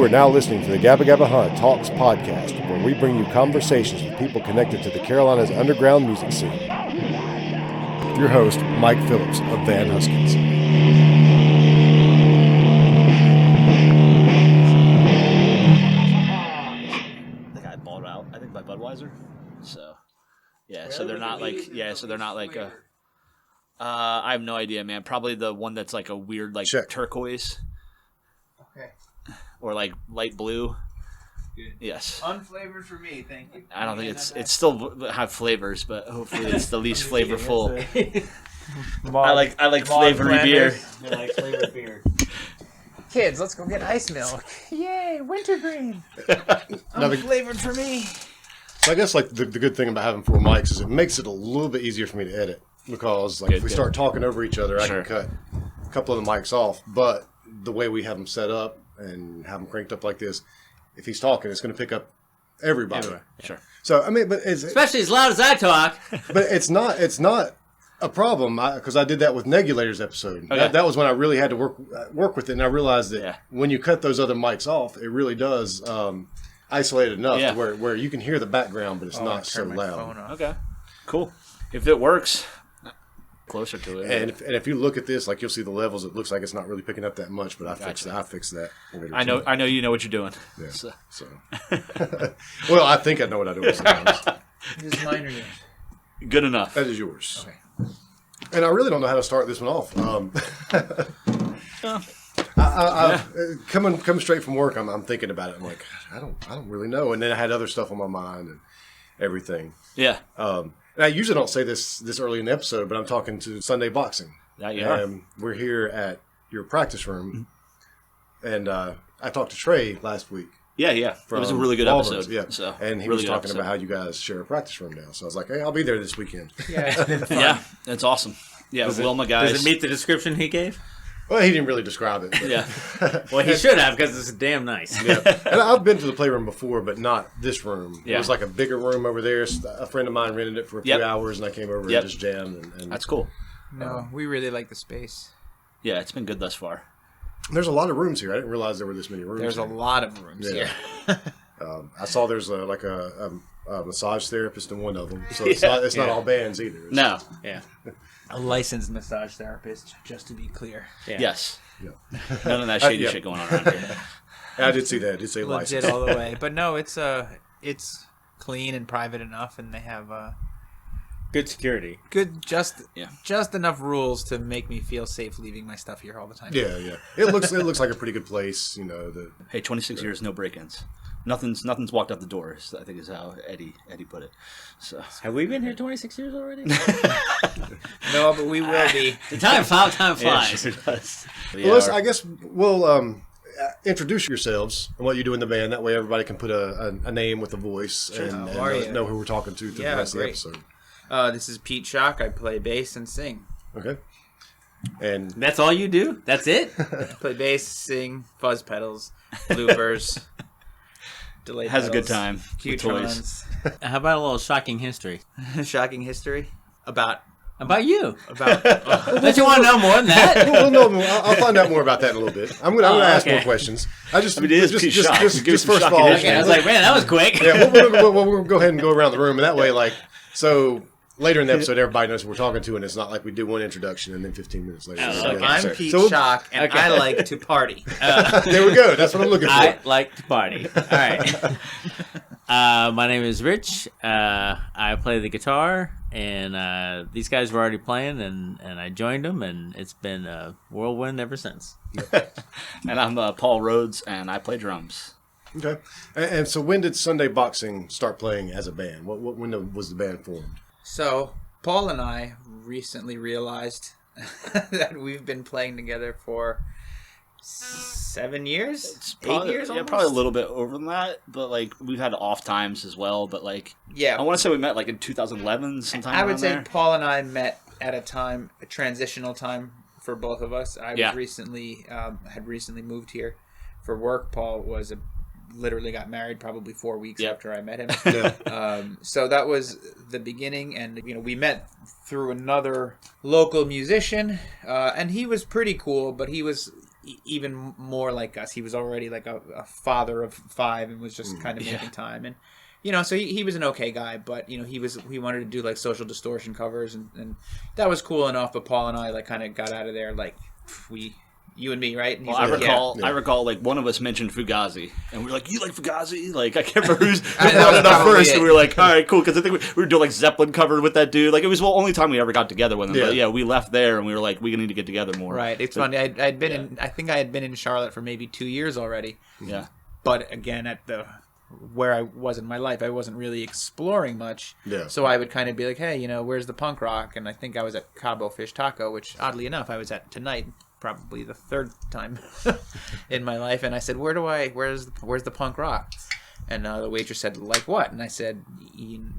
are now listening to the Gabba Gabba Hunt Talks podcast, where we bring you conversations with people connected to the Carolinas underground music scene. Your host, Mike Phillips of Van Huskins. I think I bought out. I think by Budweiser. So, yeah. So they're not like. Yeah. So they're not like a. I have no idea, man. Probably the one that's like a weird, like turquoise. Okay. Or like light blue. Good. Yes. Unflavored for me, thank you. I don't think it's still have flavors, but hopefully it's the least flavorful. I like flavory beer. I like flavored beer. Kids, let's go get ice milk. Yay, wintergreen. Unflavored for me. So I guess like the good thing about having four mics is it makes it a little bit easier for me to edit, because like if we start talking over each other, I can cut a couple of the mics off. But the way we have them set up and have them cranked up like this, if he's talking, it's going to pick up everybody. Everywhere. Sure. So I mean, but especially as loud as I talk. But it's not a problem, because I did that with Negulator's episode. Okay. That was when I really had to work with it, and I realized that when you cut those other mics off, it really does isolate it enough to where you can hear the background, but it's not so loud. Okay. Cool. If it works, closer to it. And if you look at this, like you'll see the levels. It looks like it's not really picking up that much, but I fixed that. Later I know you know what you're doing. Yeah. So. Well, I think I know what I do sometimes. Is mine or yours? Good enough. That is yours. Okay. And I really don't know how to start this one off. Coming straight from work, I'm thinking about it. I'm like, I don't really know. And then I had other stuff on my mind and everything. Yeah. And I usually don't say this early in the episode, but I'm talking to Sunday Boxing. Yeah, you are. We're here at your practice room, and I talked to Trey last week. Yeah. It was a really good episode. Yeah. So, and he was talking about how you guys share a practice room now. So I was like, hey, I'll be there this weekend. Yeah, it's been fun. Yeah, that's awesome. Yeah, Wilma guys. Does it meet the description he gave? Well, he didn't really describe it. But. Yeah. Well, he should have, because it's damn nice. Yeah. And I've been to the playroom before, but not this room. Yeah. It was like a bigger room over there. A friend of mine rented it for a few hours, and I came over and just jammed. And that's cool. No, we really like the space. Yeah, it's been good thus far. There's a lot of rooms here. I didn't realize there were this many rooms. There's a lot of rooms here. I saw there's a massage therapist in one of them, so it's not all bands either. No. Yeah. A licensed massage therapist, just to be clear. Yeah. Yes. Yeah. None of that shady shit going on around here. I did see that. I did say Legit license. all the way. But no, it's clean and private enough, and they have Good security. just enough rules to make me feel safe leaving my stuff here all the time. Yeah. It looks like a pretty good place. You know. Hey, 26 years, no break-ins. Nothing's walked out the doors, I think is how Eddie put it. So Have we been here 26 years already? No, but we will be. Time flies. Yeah, sure does. Well, I guess we'll introduce yourselves and what you do in the band. That way, everybody can put a name with a voice and know who we're talking to the rest of the episode. This is Pete Schock. I play bass and sing. Okay. And That's all you do? That's it? Play bass, sing, fuzz pedals, loopers, delay has a pedals, good time. Q-trons. How about a little shocking history? Shocking history about you. Don't you want to know more than that? well, no, I'll find out more about that in a little bit. I'm going to ask more questions. It is Pete Schock. Just first of all, Okay, I was like, man, that was quick. yeah, we're going to go ahead and go around the room, and that way, so later in the episode, everybody knows who we're talking to, and it's not like we do one introduction and then 15 minutes later. I'm Pete Schock, and I like to party. There we go. That's what I'm looking for. I like to party. All right. My name is Rich. I play the guitar, and these guys were already playing, and I joined them, and it's been a whirlwind ever since. And I'm Paul Rhodes, and I play drums. Okay. And so when did Sunday Boxing start playing as a band? When was the band formed? So, Paul and I recently realized that we've been playing together for 7 years? 8 years almost? Yeah, probably a little bit over than that, but like we've had off times as well, but like I want to say we met like in 2011 sometime. I would say there. Paul and I met at a transitional time for both of us. I was recently had recently moved here for work. Paul was literally got married probably 4 weeks after I met him. So that was the beginning, and we met through another local musician, and he was pretty cool, but he was even more like us. He was already like a father of 5 and was just kind of making time. And so he was an okay guy, but he wanted to do like Social Distortion covers, and that was cool enough. But Paul and I like kind of got out of there, like you and me, right? And well, I recall like one of us mentioned Fugazi, and we were like, "You like Fugazi?" Like I can't remember who brought it up first, and we were like, "All right, cool," because I think we were doing like Zeppelin cover with that dude. Like it was the only time we ever got together with him. Yeah. But yeah, we left there, and we were like, "We need to get together more." Right. It's funny. I'd been in. I think I had been in Charlotte for maybe 2 years already. Yeah. But again, where I was in my life, I wasn't really exploring much. Yeah. So I would kind of be like, hey, where's the punk rock? And I think I was at Cabo Fish Taco, which oddly enough I was at tonight, probably the 3rd time in my life. And I said, where's the punk rock? And the waitress said, like what? And I said,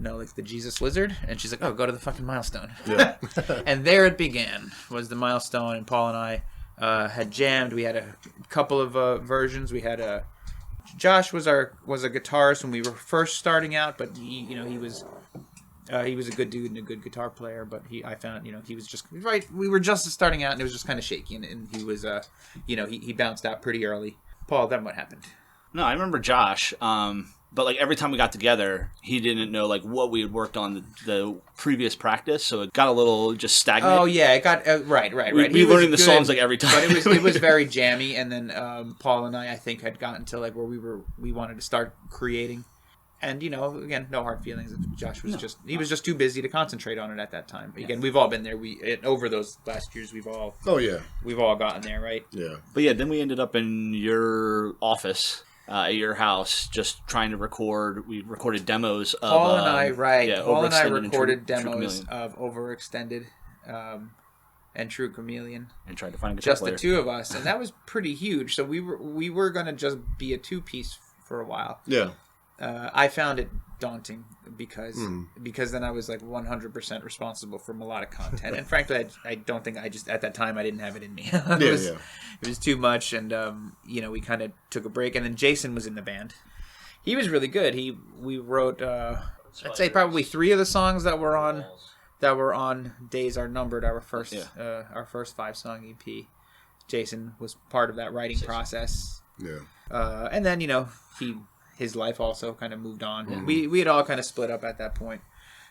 like the Jesus Lizard? And she's like, oh, go to the fucking Milestone. Yeah. And there it began, was the Milestone. And Paul and I had jammed. We had a couple of versions. We had Josh was a guitarist when we were first starting out, but he was a good dude and a good guitar player. But I found he was just right. We were just starting out, and it was just kind of shaky, and he was he bounced out pretty early. Paul, then what happened? No, I remember Josh. But like every time we got together, he didn't know like what we had worked on the previous practice, so it got a little just stagnant. Oh yeah, it got right. We learning the songs like every time, but it was very jammy. And then Paul and I think had gotten to like where we wanted to start creating, and again, no hard feelings. Josh was just too busy to concentrate on it at that time. But again, we've all been there. Over those last years, we've all gotten there, right? Yeah. But yeah, then we ended up in your office. At your house, just trying to record. We recorded demos of Paul and I, right? Yeah, Paul and I recorded True demos of Overextended and True Chameleon, and tried to find a guitar just player. The two of us, and that was pretty huge. So we were gonna just be a 2-piece for a while. Yeah. I found it daunting because then I was like 100% responsible for melodic content, and frankly, I don't think at that time I didn't have it in me. It was too much, and we kind of took a break, and then Jason was in the band. He was really good. We wrote I'd say probably 3 of the songs that were on Days Are Numbered, our first 5-song EP. Jason was part of that writing process. Yeah. And then his life also kind of moved on. Mm-hmm. We had all kind of split up at that point.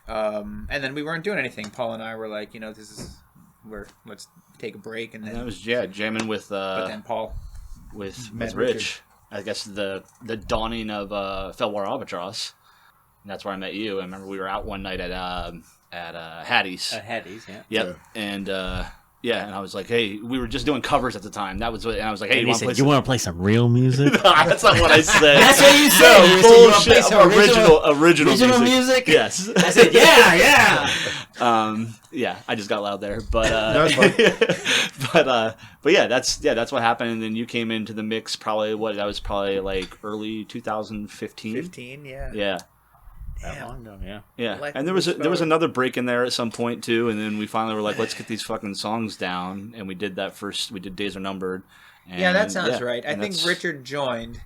And then we weren't doing anything. Paul and I were like, let's take a break. And then that was jamming with. But then Paul with Rich. I guess the dawning of Felwar Albatross. And that's where I met you. I remember we were out one night at Hattie's. At Hattie's, yeah. Yep. Yeah. And and I was like, hey, we were just doing covers at the time. That was what, and I was like, hey, you want to play some real music? No, that's not what I said. That's what you said. No, bullshit. Original music. Yes. I said, yeah. I just got loud there, but but yeah, that's what happened. And then you came into the mix. Probably like early 2015. 15, yeah. Yeah. That long ago, yeah. Yeah, and there was another break in there at some point too, and then we finally were like, let's get these fucking songs down, and we did that first. We did Days Are Numbered. And, yeah, that sounds right. I think Richard joined,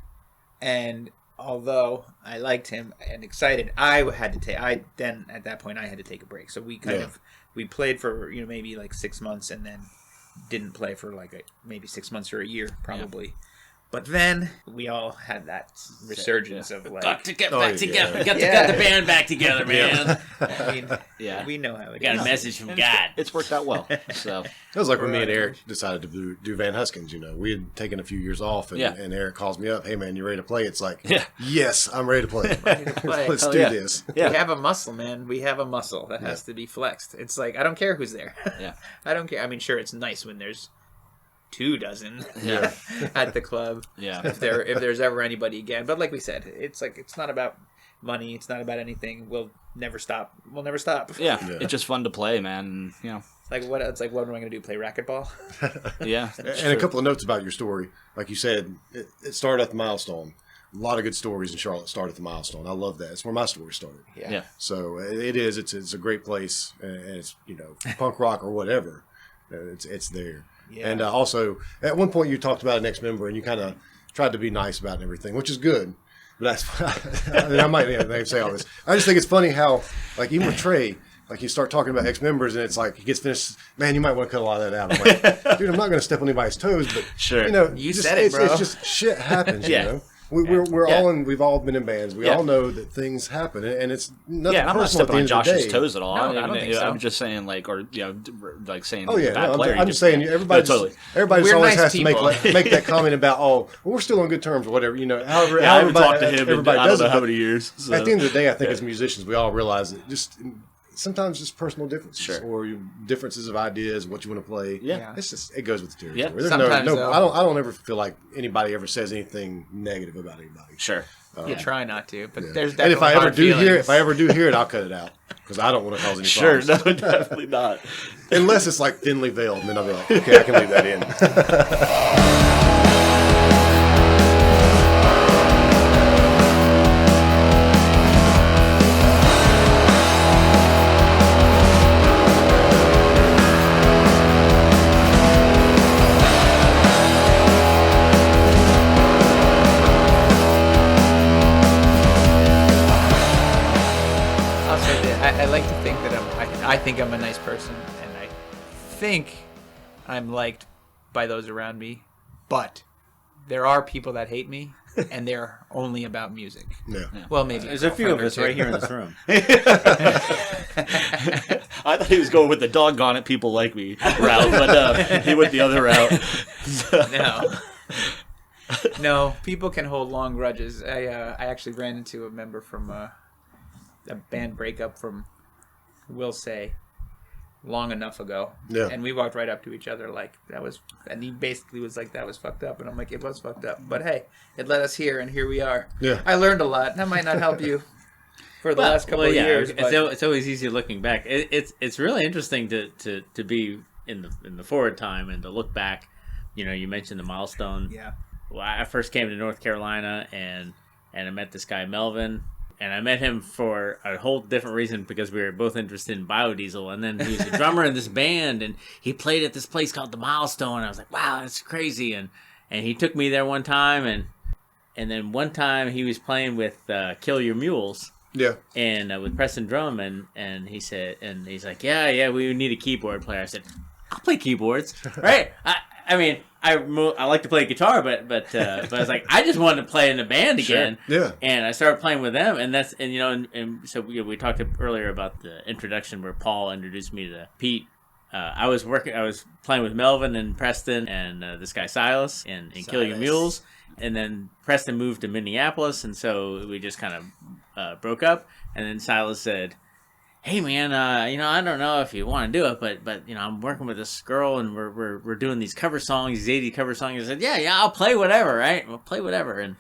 and although I liked him and excited, I had to take. At that point I had to take a break. So we we played for maybe like 6 months, and then didn't play for like maybe 6 months or a year probably. Yeah. But then we all had that resurgence of like, got to get back together. Got the band back together, man. I mean, we know how it got a message from God. It's worked out well. So that was like when me and Eric decided to do Van Huskins. We had taken a few years off, and Eric calls me up, "Hey man, you ready to play?" It's like, yes, I'm ready to play. Let's do this. Yeah. We have a muscle, man. We have a muscle that has to be flexed. It's like I don't care who's there. Yeah, I don't care. I mean, sure, it's nice when there's 24 at the club. Yeah. If there's ever anybody again. But like we said, it's not about money, it's not about anything. We'll never stop. Yeah. It's just fun to play, man. It's like what am I gonna do? Play racquetball? Yeah. And a couple of notes about your story. Like you said, it started at the Milestone. A lot of good stories in Charlotte start at the Milestone. I love that. It's where my story started. Yeah. So it's a great place, and it's punk rock or whatever. It's there. Yeah. And also, at one point you talked about an ex-member, and you kind of tried to be nice about it and everything, which is good. But that's I might say all this. I just think it's funny how, like, even with Trey, Like you start talking about ex-members, and it's like he gets finished. Man, you might want to cut a lot of that out. I'm like, dude, I'm not going to step on anybody's toes, but sure, you said it, bro. It's just shit happens. Yeah. You know, we've all been in bands. We all know that things happen, and it's nothing. Yeah, I'm not personal stepping on at the end of the Josh's day. toes at all. No, I don't think so. I'm just saying, like, or like saying. Oh yeah, bad no, player. I'm just saying. Everybody, totally. Everybody just We're always nice has people. to make that comment about, well, we're still on good terms or whatever. You know, however, I haven't talked to him. everybody I does don't know it. how But many years. So. at the end of the day, I think as musicians, we all realize that just sometimes just personal differences or differences of ideas, what you want to play. Yeah. It's just it goes with the territory. Yeah. There's Sometimes, no, though. I don't ever feel like anybody ever says anything negative about anybody. Sure. You try not to, but Yeah. there's And definitely if I ever hard do hear, feelings. if I ever do hear it, I'll cut it out because I don't want to cause any Sure. problems. No, definitely not. Unless it's like thinly veiled, and then I'll be like, okay, I can leave that in. I'll say that I like to think that I think I'm a nice person, and I think I'm liked by those around me. But there are people that hate me, and they're only about music. Yeah. Well, maybe There's a few of us girlfriend or right here in this room. I thought he was going with the doggone it, people like me route, but he went the other route. two. No, people can hold long grudges. I actually ran into a member from a band breakup from, we'll say, long enough ago. Yeah. And we walked right up to each other like that was, and he basically was like, that was fucked up. And I'm like, it was fucked up. But hey, it led us here, and here we are. Yeah. I learned a lot. That might not help you for the last couple of years. But It's always easy looking back. It's really interesting to be in the forward time and to look back. You know, you mentioned the Milestone. yeah. Well, I first came to North Carolina and I met this guy Melvin, and I met him for a whole different reason because we were both interested in biodiesel. And then he was a drummer in this band, and he played at this place called the Milestone. And I was like, wow, that's crazy. And he took me there one time, and then one time he was playing with Kill Your Mules. Yeah. And with Preston Drum, and he said, and he's like, yeah, we need a keyboard player. I said, I'll play keyboards, right? I mean, I like to play guitar, but I was like, I just wanted to play in a band again. Sure. Yeah. And I started playing with them, and so we talked earlier about the introduction where Paul introduced me to Pete. I was playing with Melvin and Preston and this guy Silas in Kill Your Mules, and then Preston moved to Minneapolis, and so we just kind of broke up. And then Silas said, hey man, I don't know if you want to do it, but I'm working with this girl and we're doing these cover songs, these 80 cover songs. I said, yeah, I'll play whatever, right? We'll play whatever.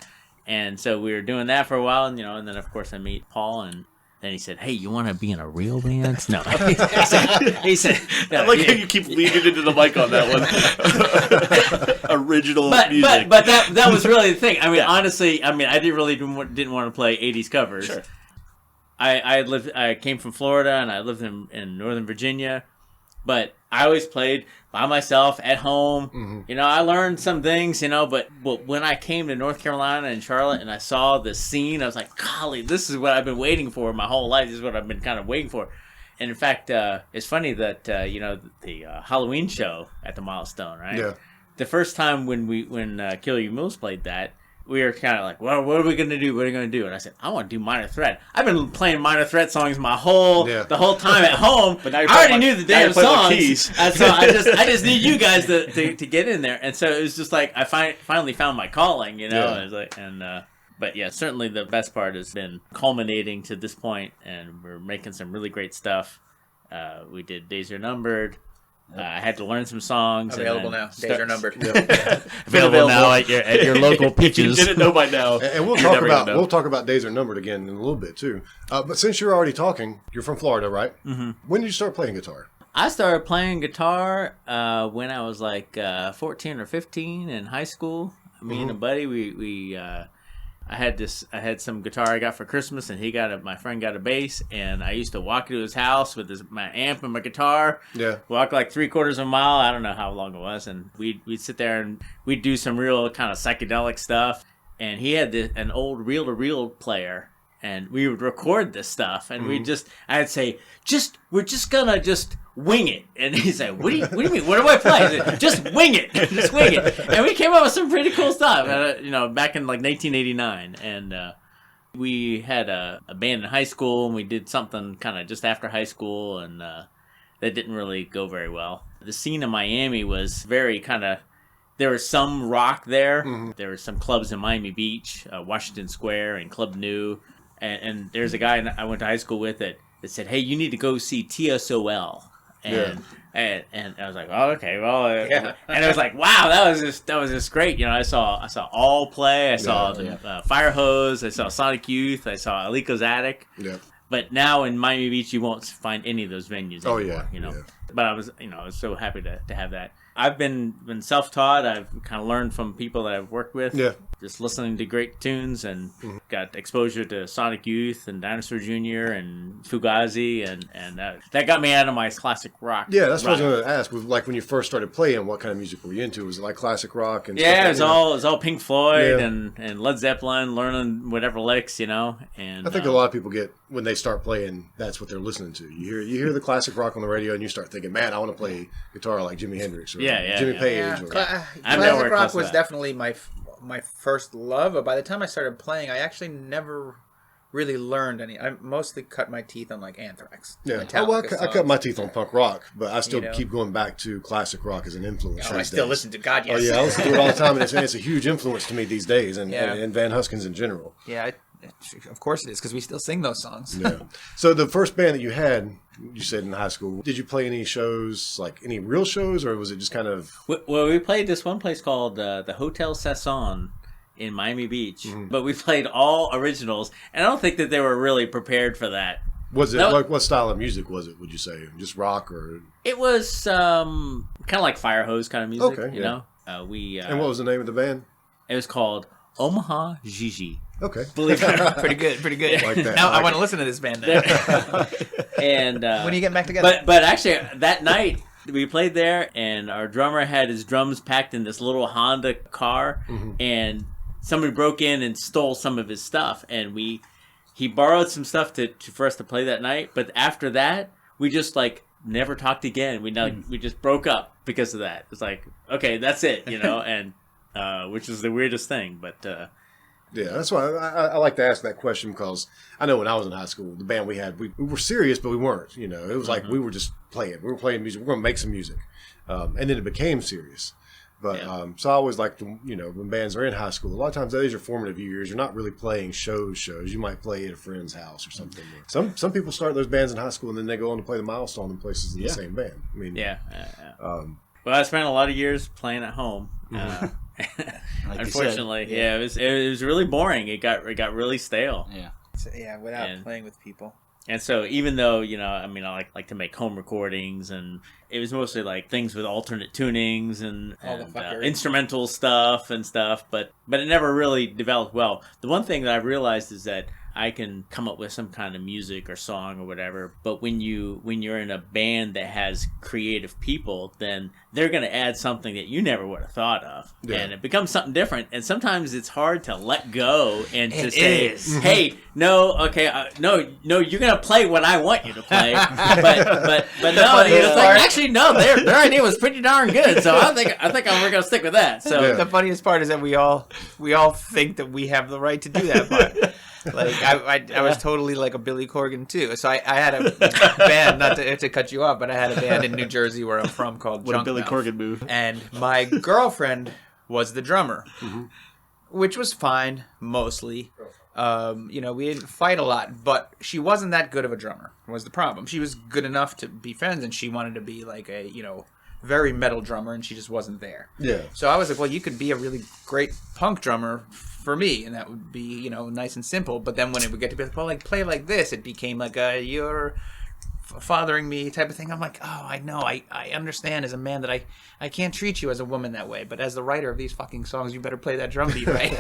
And so we were doing that for a while, and and then of course I meet Paul, and then he said, hey, you want to be in a real band? No. he said no, I like how you keep leaning into the mic on that one. Original music. But that was really the thing. I mean, honestly, I didn't want to play 80s covers. Sure. I came from Florida and I lived in Northern Virginia, but I always played by myself at home. Mm-hmm. I learned some things, but when I came to North Carolina and Charlotte and I saw the scene, I was like, golly, this is what I've been waiting for my whole life. This is what I've been kind of waiting for. And in fact, it's funny that, the Halloween show at the Milestone, right? Yeah. The first time when Kill Your Mules played that, we were kind of like, well, what are we going to do? What are we going to do? And I said, I want to do Minor Threat. I've been playing Minor Threat songs the whole time at home. But now you're I already playing knew the damn now you're playing songs. the keys. And so I just need you guys to get in there. And so it was just like, I finally found my calling, Yeah. And it was like, but yeah, certainly the best part has been culminating to this point, and we're making some really great stuff. We did Days Are Numbered. I had to learn some songs. Available now. Days Are Numbered. Available now at your local pitches. If you didn't know by now. And we'll talk about Days Are Numbered again in a little bit too. But since you're already talking, you're from Florida, right? Mm-hmm. When did you start playing guitar? I started playing guitar when I was like 14 or 15 in high school. Me and a buddy, I had some guitar I got for Christmas, and my friend got a bass, and I used to walk to his house with my amp and my guitar. Yeah. Walk like 3/4 of a mile. I don't know how long it was, and we'd sit there and we'd do some real kind of psychedelic stuff. And he had an old reel-to-reel player, and we would record this stuff, and I'd say, we're just gonna wing it. And he's like, what do you mean? What do I play? I said, just wing it. Just wing it. And we came up with some pretty cool stuff, back in like 1989. And we had a band in high school, and we did something kind of just after high school, and that didn't really go very well. The scene in Miami was very kind of, there was some rock there. Mm-hmm. There were some clubs in Miami Beach, Washington Square, and Club New. And there's a guy I went to high school with that said, hey, you need to go see TSOL. And I was like, oh, okay, well, and it was like, wow, that was just great. I saw All play, I saw the Fire Hose, I saw Sonic Youth, I saw Alico's Attic. Yeah. But now in Miami Beach, you won't find any of those venues anymore. But I was so happy to have that. I've been self-taught. I've kind of learned from people that I've worked with. Yeah. Just listening to great tunes, and got exposure to Sonic Youth and Dinosaur Jr. and Fugazi, and that got me out of my classic rock. Yeah, that's what I was going to ask. Like when you first started playing, what kind of music were you into? Was it like classic rock and stuff? It was all Pink Floyd and Led Zeppelin, learning whatever licks, And I think a lot of people get, when they start playing, that's what they're listening to. You hear the classic rock on the radio, and you start thinking, man, I want to play guitar like Jimi Hendrix or Jimmy Page. Classic rock was definitely my first love, but by the time I started playing, I actually never really learned any. I mostly cut my teeth on like Anthrax. Yeah, I cut my teeth on punk rock, but I still keep going back to classic rock as an influence. I still listen to God. Yes. Oh yeah, I listen to it all the time, and it's a huge influence to me these days, and Van Huskins in general. Yeah, of course it is, because we still sing those songs. Yeah. So the first band that you had, you said in high school, did you play any shows, like any real shows, or was it just kind of... Well, we played this one place called the Hotel Saison in Miami Beach, but we played all originals, and I don't think that they were really prepared for that. Was it, like, what style of music was it, would you say? Just rock, or... It was kind of like Fire Hose kind of music, you know? And what was the name of the band? It was called Omaha Gigi. Okay. Believe it or not. Pretty good. Like that. Now I want to listen to this band then. And when are you getting back together? But actually, that night we played there, and our drummer had his drums packed in this little Honda car, and somebody broke in and stole some of his stuff, and he borrowed some stuff for us to play that night. But after that, we just like never talked again. We just broke up because of that. It's like, okay, that's it, and which is the weirdest thing, but. Yeah, that's why I like to ask that question, because I know when I was in high school, the band we had, we were serious, but we weren't. It was like we were just playing. We were playing music. We were going to make some music. And then it became serious. But so I always like to, when bands are in high school, a lot of times that is your formative years. You're not really playing shows. You might play at a friend's house or something. Some people start those bands in high school, and then they go on to play the Milestone in places in the same band. I mean, well, I spent a lot of years playing at home. Like unfortunately, it was really boring. It got really stale. Without playing with people. And so even though I like to make home recordings, and it was mostly like things with alternate tunings and instrumental stuff, but it never really developed well. The one thing that I realized is that I can come up with some kind of music or song or whatever, but when you're in a band that has creative people, then they're going to add something that you never would have thought of, and it becomes something different. And sometimes it's hard to let go and to say, "Hey, no, you're going to play what I want you to play." but no, it's like, actually no, their idea was pretty darn good, so I think we're going to stick with that. So the funniest part is that we all think that we have the right to do that, but. Like I was totally like a Billy Corgan too. So I had a band, not to cut you off, but I had a band in New Jersey where I'm from called What Junk a Billy Mouth. Corgan move. And my girlfriend was the drummer, which was fine mostly. We didn't fight a lot, but she wasn't that good of a drummer. Was the problem? She was good enough to be friends, and she wanted to be like a very metal drummer, and she just wasn't there. Yeah. So I was like, well, you could be a really great punk drummer for me, and that would be, nice and simple. But then when it would get to be like, play like this, it became like you're fathering me type of thing. I'm like, oh, I know. I understand as a man that I can't treat you as a woman that way. But as the writer of these fucking songs, you better play that drum beat right.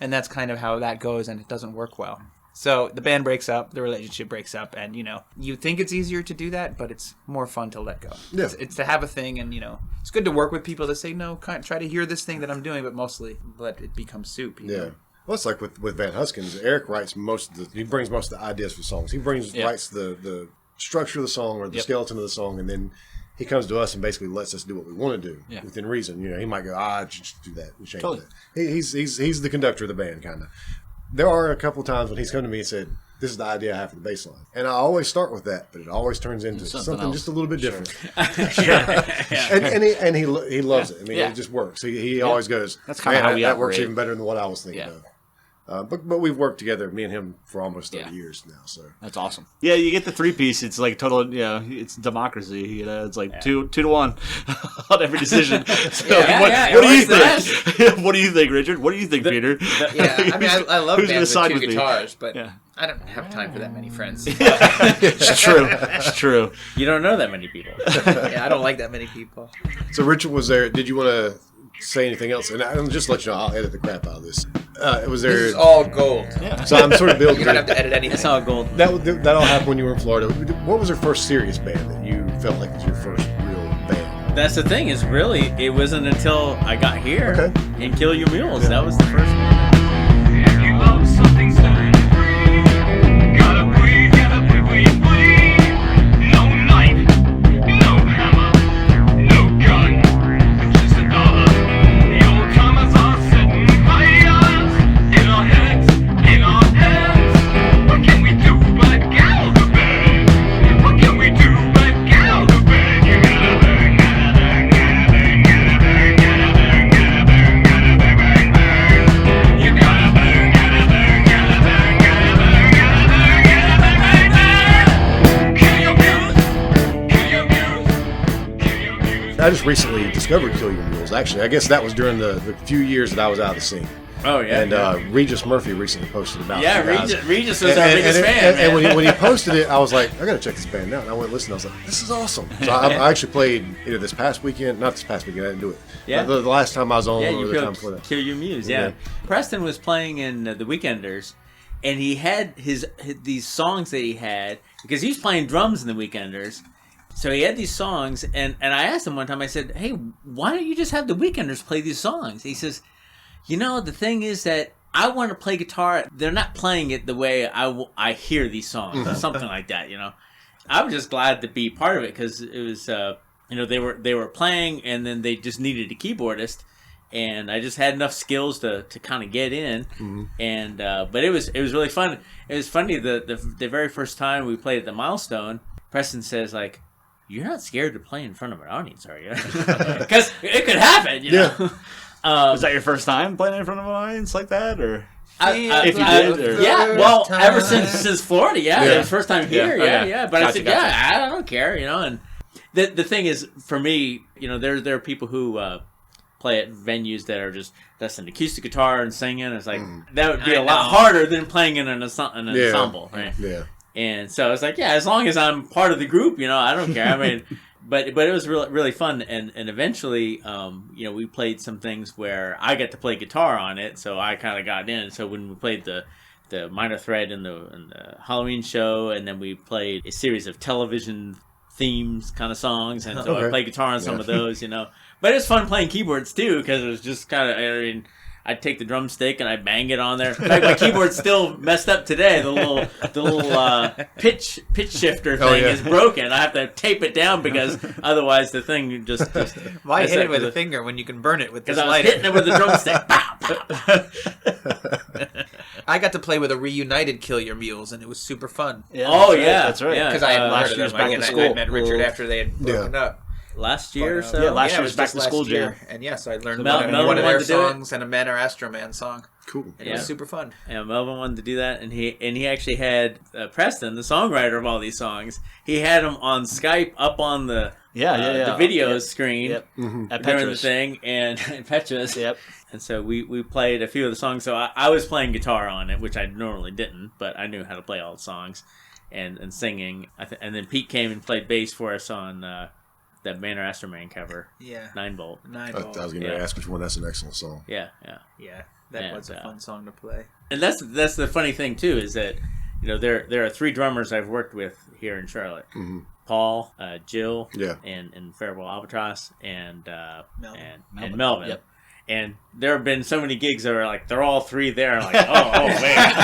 And that's kind of how that goes, and it doesn't work well. So the band breaks up, the relationship breaks up, and, you think it's easier to do that, but it's more fun to let go. Yeah. It's to have a thing, and, it's good to work with people that say, no, try to hear this thing that I'm doing, but mostly let it become soup. You know? Well, it's like with Van Huskins. Eric writes he brings most of the ideas for songs. He writes the structure of the song or the skeleton of the song, and then he comes to us and basically lets us do what we want to do within reason. You know, he might go, just do that and change that. He's the conductor of the band, kind of. There are a couple of times when he's come to me and said, "This is the idea I have for the bass line," and I always start with that, but it always turns into something just a little bit different. And he loves it. I mean, it just works. He always goes, "That's kind of how we that operate. Works even better than what I was thinking of." But we've worked together, me and him, for almost 30 years now. So that's awesome. Yeah, you get the 3-piece. It's like total. It's democracy. You know, it's like 2-1 on every decision. So what do you think? What do you think, Richard? What do you think, Peter? I mean, I love bands with 2 guitars, but I don't have time for that many friends. It's true. It's true. You don't know that many people. I don't like that many people. So Richard was there. Did you want to say anything else? And I'll just let you know, I'll edit the crap out of this. It was there. This is all gold. So I'm sort of building. You don't have to edit anything. It's all gold. That all happened when you were in Florida. What was your first serious band that you felt like was your first real band? That's the thing. Is really it wasn't until I got here and Kill Your Mules. That was the first one. If you love something standing free, gotta breathe, bleed. No knife, no hammer, no gun, just a dollar. The old timers are setting fires in our heads, in our heads. What can we do but gal the bed? What can we do but gal the bed? You gotta burn, gotta burn, gotta burn, gotta burn, gotta burn, gotta burn, gotta burn, burn, burn. You gotta burn, gotta burn, gotta burn, gotta burn, gotta burn, gotta burn, burn, burn. Kill your muse, kill your muse, kill your muse. I just recently discovered Kill Your Mules. Actually, I guess that was during the few years that I was out of the scene. Oh yeah. And Regis Murphy recently posted about it. Yeah, Regis was our biggest fan. And when he posted it, I was like, I gotta check this band out. And I went and listened. I was like, this is awesome. So I actually played either this past weekend, not this past weekend. I didn't do it. Yeah. The last time I was on, Yeah, or you the time before that. Kill Your Muse. Yeah. Preston was playing in the Weekenders, and he had these songs that he had because he was playing drums in the Weekenders. So he had these songs, and I asked him one time. I said, "Hey, why don't you just have the Weekenders play these songs?" He says, "You know, the thing is that I want to play guitar. They're not playing it the way I hear these songs, or something like that. You know." I was just glad to be part of it because it was, they were playing, and then they just needed a keyboardist, and I just had enough skills to kind of get in, and but it was really fun. It was funny the very first time we played at the Milestone, Preston says like, "You're not scared to play in front of an audience, are you?" Because it could happen, you know. Was that your first time playing in front of an audience like that, or if you did? Or... Yeah, well, ever since Florida, it was first time here, But I said, I don't care, you know. And the thing is, for me, you know, there are people who play at venues that are that's an acoustic guitar and singing. It's like that would be a lot harder than playing in an ensemble, right? Yeah. And so I was like, as long as I'm part of the group, you know, I don't care. I mean, but it was really fun. And eventually, you know, we played some things where I got to play guitar on it. So I kind of got in. So when we played the Minor Threat in the Halloween show, and then we played a series of television themes kind of songs. And so I played guitar on some of those, you know. But it was fun playing keyboards too, because it was just kind of, I mean, I'd take the drumstick and I'd bang it on there. In fact, my keyboard's still messed up today. The little pitch shifter thing is broken. I have to tape it down because otherwise the thing just Why hit it with a finger when you can burn it with this because I was lighter? hitting it with the drumstick. Pow, pow, pow. I got to play with a reunited Kill Your Mules, and it was super fun. Yeah, that's right. Because I had last heard year's of them. back to I school. met Richard after they had broken up. Last year or so? Yeah, last it year was was back just to school last jam. year. And so I learned Melvin one of their wanted to do it? songs and a Man or Astro Man song. Cool. It was super fun. Yeah, Melvin wanted to do that, and he actually had Preston, the songwriter of all these songs. He had him on Skype up on the the video screen at during the Petrus. thing, and Petrus. Yep. And so we played a few of the songs. So I was playing guitar on it, which I normally didn't, but I knew how to play all the songs and singing. And then Pete came and played bass for us on that Man or Astro Man cover. Yeah. 9-volt. 9-volt. I was going to ask which one. That's an excellent song. Yeah. That was a fun song to play. And that's the funny thing too, is that, you know, there are 3 drummers I've worked with here in Charlotte. Mm-hmm. Paul, Jill, Yeah. and Farewell Albatross, and Melvin. Melvin. Yep. And there have been so many gigs that are like they're all three there. I'm like, oh man,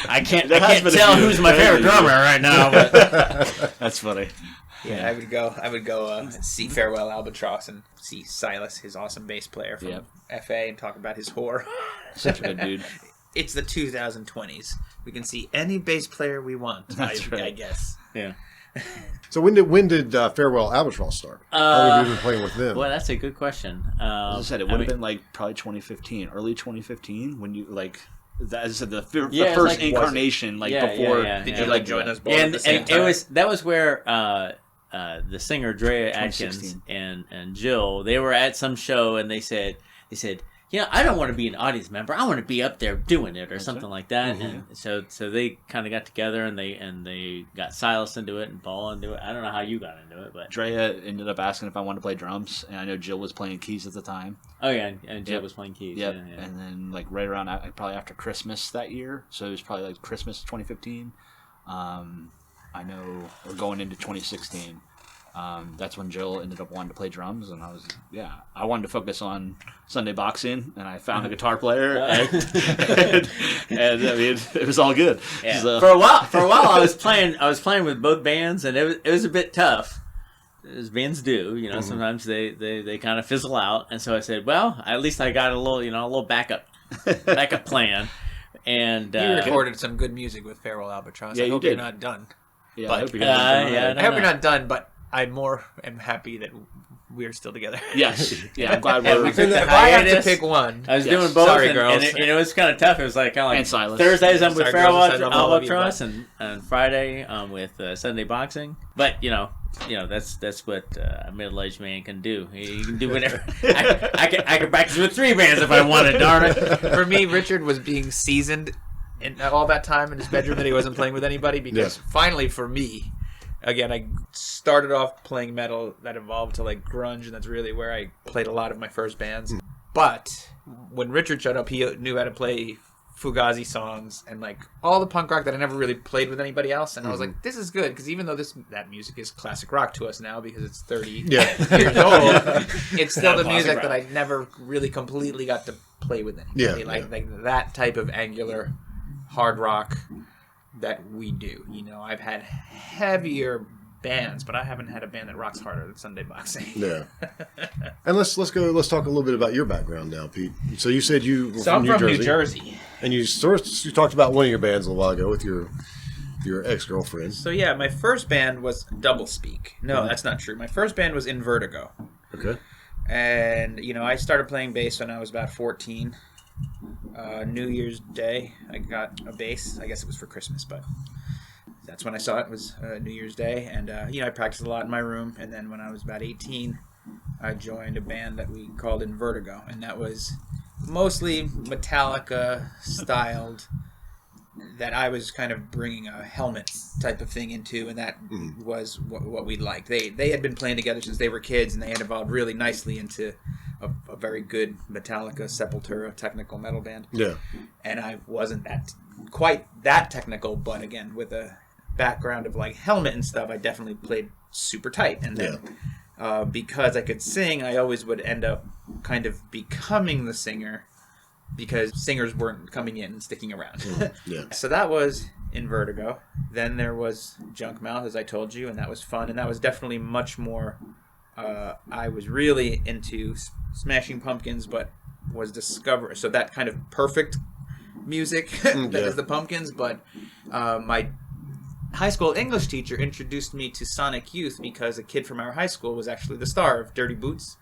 I can't tell who's my favorite drummer right now. But That's funny. Yeah, I would go see Farewell Albatross and see Silas, his awesome bass player from FA, and talk about his whore. Such a good dude. It's the 2020s. We can see any bass player we want. I guess. yeah. So when did Farewell Albatross start? How long have you been playing with them? Well, that's a good question. As I said, it would have been like probably 2015, early 2015, when you like. As I said, the first like, incarnation, like before. Did you like join us both and, at the same time? That was where the singer Drea Adkins and Jill, they were at some show and they said, I don't want to be an audience member. I want to be up there doing it or something like that. Mm-hmm. And so they kind of got together and they got Silas into it and Paul into it. I don't know how you got into it, but Drea ended up asking if I wanted to play drums, and I know Jill was playing keys at the time. Oh yeah, and Jill was playing keys. Yep. Yeah. And then like right around probably after Christmas that year, so it was probably like Christmas 2015. I know we're going into 2016. That's when Jill ended up wanting to play drums, and I wanted to focus on Sunday boxing, and I found a guitar player, and I mean, it was all good. Yeah. So. For a while, I was playing with both bands, and it was a bit tough, as bands do. Sometimes they kind of fizzle out, and so I said, well, at least I got a little backup plan. And you recorded some good music with Farewell Albatross. Yeah, I hope you're not done. Yeah, but, I hope you're done. I hope you're not done, but I am happy that we're still together. Yes. Yeah, I'm glad we're... If I have to pick one... I was doing both, sorry, and girls. it was kind of tough. It was kind of like and Silas. Thursdays I'm with Sorry, Farewell girls, I love all of you, Albatross, and Friday I'm with Sunday Boxing. But, that's what a middle-aged man can do. He can do whatever. I can practice with 3 bands if I wanted, darn it. For me, Richard was being seasoned in all that time in his bedroom that he wasn't playing with anybody, because finally for me... Again, I started off playing metal that evolved to like grunge, and that's really where I played a lot of my first bands. But when Richard showed up, he knew how to play Fugazi songs and like all the punk rock that I never really played with anybody else. And I was like, this is good, because even though that music is classic rock to us now because it's 30 years old, it's still the music rock that I never really completely got to play with anybody. Like that type of angular hard rock that we do. I've had heavier bands, but I haven't had a band that rocks harder than Sunday Boxing. Yeah. And let's talk a little bit about your background now, Pete. So you said you were from New New Jersey. And you talked about one of your bands a little while ago with your ex-girlfriend. So yeah, my first band was Doublespeak. No, that's not true. My first band was In Vertigo. Okay. And, I started playing bass when I was about 14. New Year's Day, I got a bass. I guess it was for Christmas, but that's when I saw it, was New Year's Day. And, I practiced a lot in my room. And then when I was about 18, I joined a band that we called In Vertigo. And that was mostly Metallica-styled, that I was kind of bringing a helmet type of thing into, and that was what we liked. They had been playing together since they were kids, and they had evolved really nicely into a very good Metallica, Sepultura technical metal band. Yeah. And I wasn't quite that technical, but again, with a background of like helmet and stuff, I definitely played super tight. And then because I could sing, I always would end up kind of becoming the singer, because singers weren't coming in and sticking around. So that was In Vertigo. Then there was Junk Mouth, as I told you, and that was fun. And that was definitely much more... I was really into Smashing Pumpkins, but was discovered... So that kind of perfect music that is the Pumpkins. But my high school English teacher introduced me to Sonic Youth because a kid from our high school was actually the star of Dirty Boots.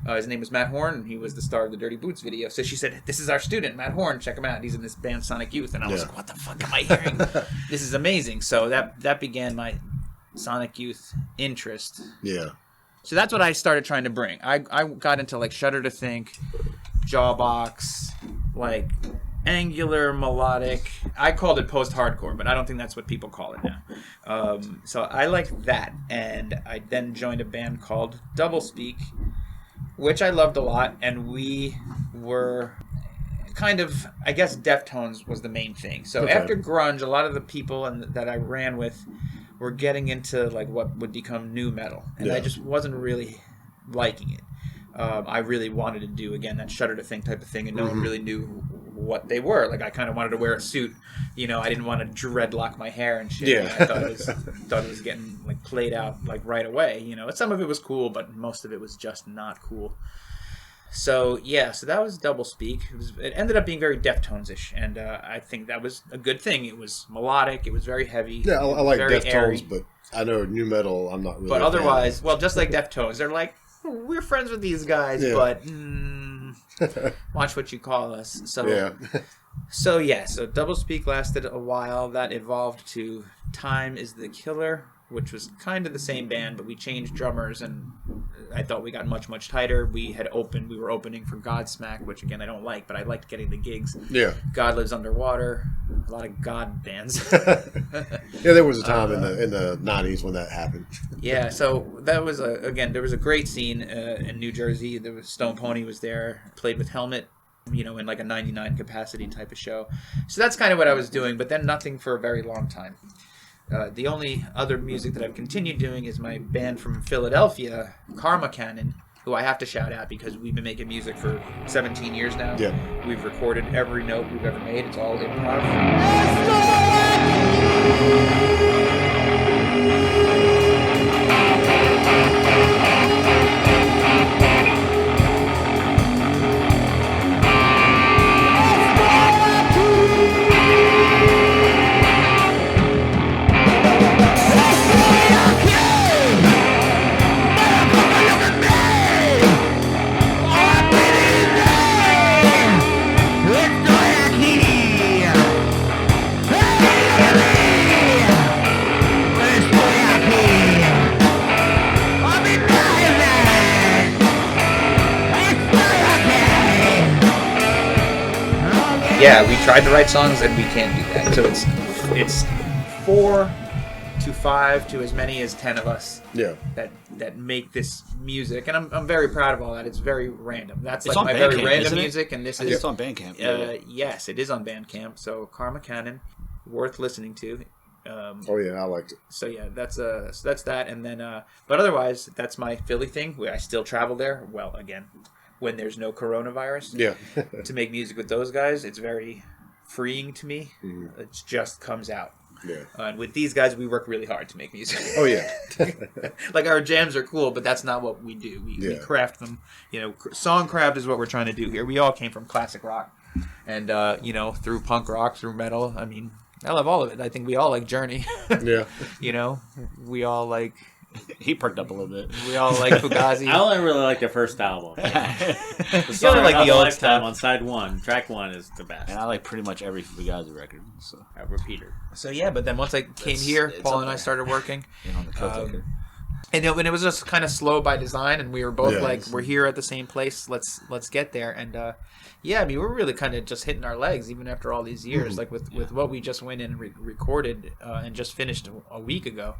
His name was Matt Horn, and he was the star of the Dirty Boots video. So she said, this is our student, Matt Horn, check him out. He's in this band Sonic Youth. And I was like, what the fuck am I hearing? This is amazing. So that began my Sonic Youth interest. Yeah. So that's what I started trying to bring. I got into like Shudder to Think, Jawbox, like angular, melodic. I called it post-hardcore, but I don't think that's what people call it now. So I liked that, and I then joined a band called Doublespeak, which I loved a lot, and we were kind of, I guess, Deftones was the main thing. So after grunge, a lot of the people that I ran with were getting into like what would become new metal, and I just wasn't really liking it. I really wanted to do, again, that shudder to think type of thing, and no one really knew what they were. Like, I kind of wanted to wear a suit. You know, I didn't want to dreadlock my hair and shit. Yeah. I thought it was getting, like, played out, like, right away. You know, some of it was cool, but most of it was just not cool. So, yeah, so that was Doublespeak. It ended up being very Deftones-ish, and I think that was a good thing. It was melodic. It was very heavy. Yeah, I like very airy. Deftones, but I know new metal, I'm not really But a fan. otherwise, well, just like Deftones, they're like, we're friends with these guys, but watch what you call us. So, Yeah. so Doublespeak lasted a while. That evolved to Time is the Killer, which was kind of the same band, but we changed drummers, and I thought we got much, much tighter. We were opening for Godsmack, which again I don't like, but I liked getting the gigs. Yeah. God Lives Underwater, a lot of God bands. Yeah, there was a time in the 90s when that happened. Yeah, so that was there was a great scene in New Jersey. There was Stone Pony was there, played with Helmet, you know, in like a 99 capacity type of show. So that's kind of what I was doing, but then nothing for a very long time. The only other music that I've continued doing is my band from Philadelphia, Karma Canon, who I have to shout out because we've been making music for 17 years now. Yeah. We've recorded every note we've ever made. It's all improv. Yeah, we tried to write songs and we can't do that. So it's 4 to 5 to as many as 10 of us. Yeah. That make this music, and I'm very proud of all that. It's very random. That's It's like on my Bandcamp, very random isn't it? music, and this I think is it's on Bandcamp. yes, it is on Bandcamp. So Karma Canon, worth listening to. Oh yeah, I liked it. So yeah, that's that, and then but otherwise that's my Philly thing. Where I still travel there. Well, again, when there's no coronavirus, Yeah. to make music with those guys, it's very freeing to me. Mm-hmm. It just comes out. Yeah. And with these guys, we work really hard to make music. Oh yeah. Like our jams are cool, but that's not what we do. We craft them. You know, songcraft is what we're trying to do here. We all came from classic rock, and you know, through punk rock, through metal. I mean, I love all of it. I think we all like Journey. Yeah. You know, we all like. He perked up a little bit. We all like Fugazi. I only really like the first album. The You only like the old Lifetime stuff. on side 1. Track 1 is the best. And I like pretty much every Fugazi record. So A repeater. So yeah, but then once I came here, it's Paul up and I there. started working. you know, on the Cotaker. And it was just kind of slow by design, and we were both Yeah. like, "We're here at the same place. Let's get there." And yeah, I mean, we're really kind of just hitting our legs, even after all these years. Like with what we just went in and recorded and just finished a week ago.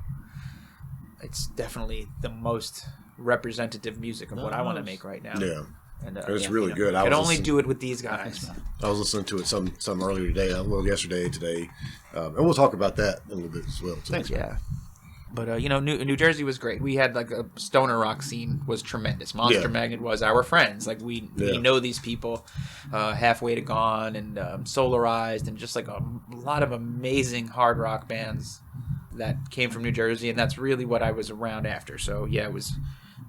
It's definitely the most representative music of what I want to make right now. Yeah. And It's really good. I I can was only listening- do it with these guys. I was listening to it some earlier today, well yesterday, today, and we'll talk about that a little bit as well. Too. Thanks, Yeah. But, you know, New Jersey was great. We had, like, a stoner rock scene was tremendous. Monster Yeah. Magnet was our friends. Like, we know these people, Halfway to Gone and Solarized, and just, like, a lot of amazing hard rock bands that came from New Jersey, and that's really what I was around after. So, yeah, it was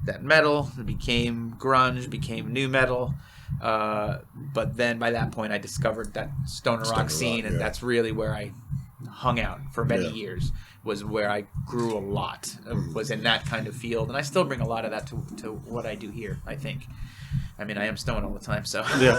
that metal, it became grunge, became new metal. But then by that point, I discovered that stoner rock scene, and that's really where I hung out for many years. Was where I grew a lot. Was in that kind of field, and I still bring a lot of that to what I do here. I think. I mean, I am stoned all the time, so. Yeah,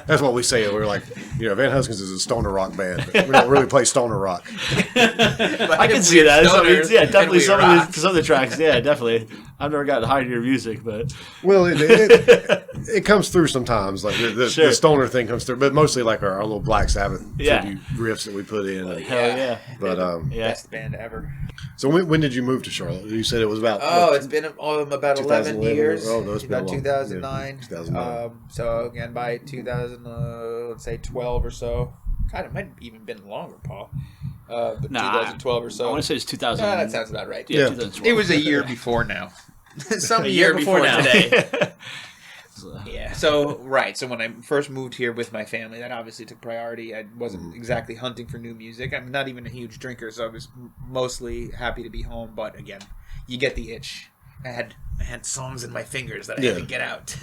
that's what we say. We're like, you know, Van Huskins is a stoner rock band, but we don't really play stoner rock. I can see that. Yeah, definitely some of the tracks. Yeah, definitely. I've never gotten high to your music, but Well, it comes through sometimes. Like the Sure. stoner thing comes through, but mostly like our little Black Sabbath Yeah. tribute riffs that we put in. And, hell yeah. but Yeah. Best band ever. so when did you move to Charlotte? You said it was about. Oh, it's been about 11 2011. years. Oh, no, it's been about a long- 2009. yeah, 2009. So again, by 2000, let's say 12 or so. God, it might have even been longer, Paul. But Nah, 2012 or so. I want to say it's 2000. that sounds about right. Yeah. 2012. It was a year before now. Some A year year before before now. today. Yeah. So when I first moved here with my family, that obviously took priority. I wasn't exactly hunting for new music. I'm not even a huge drinker, so I was mostly happy to be home. But again, you get the itch. I had songs in my fingers that I had to get out.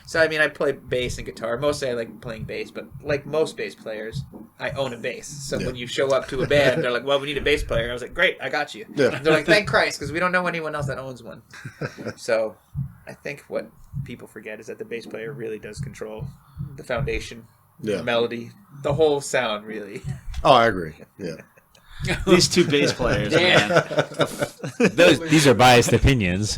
So I mean, I play bass and guitar. Mostly I like playing bass, but like most bass players, I own a bass. So when you show up to a band, they're like, "Well, we need a bass player." I was like, "Great, I got you." Yeah. They're like, "Thank Christ," because we don't know anyone else that owns one. So I think what people forget is that the bass player really does control the foundation, the melody, the whole sound, really. Oh, I agree. Yeah. These two bass players, man. These are biased opinions.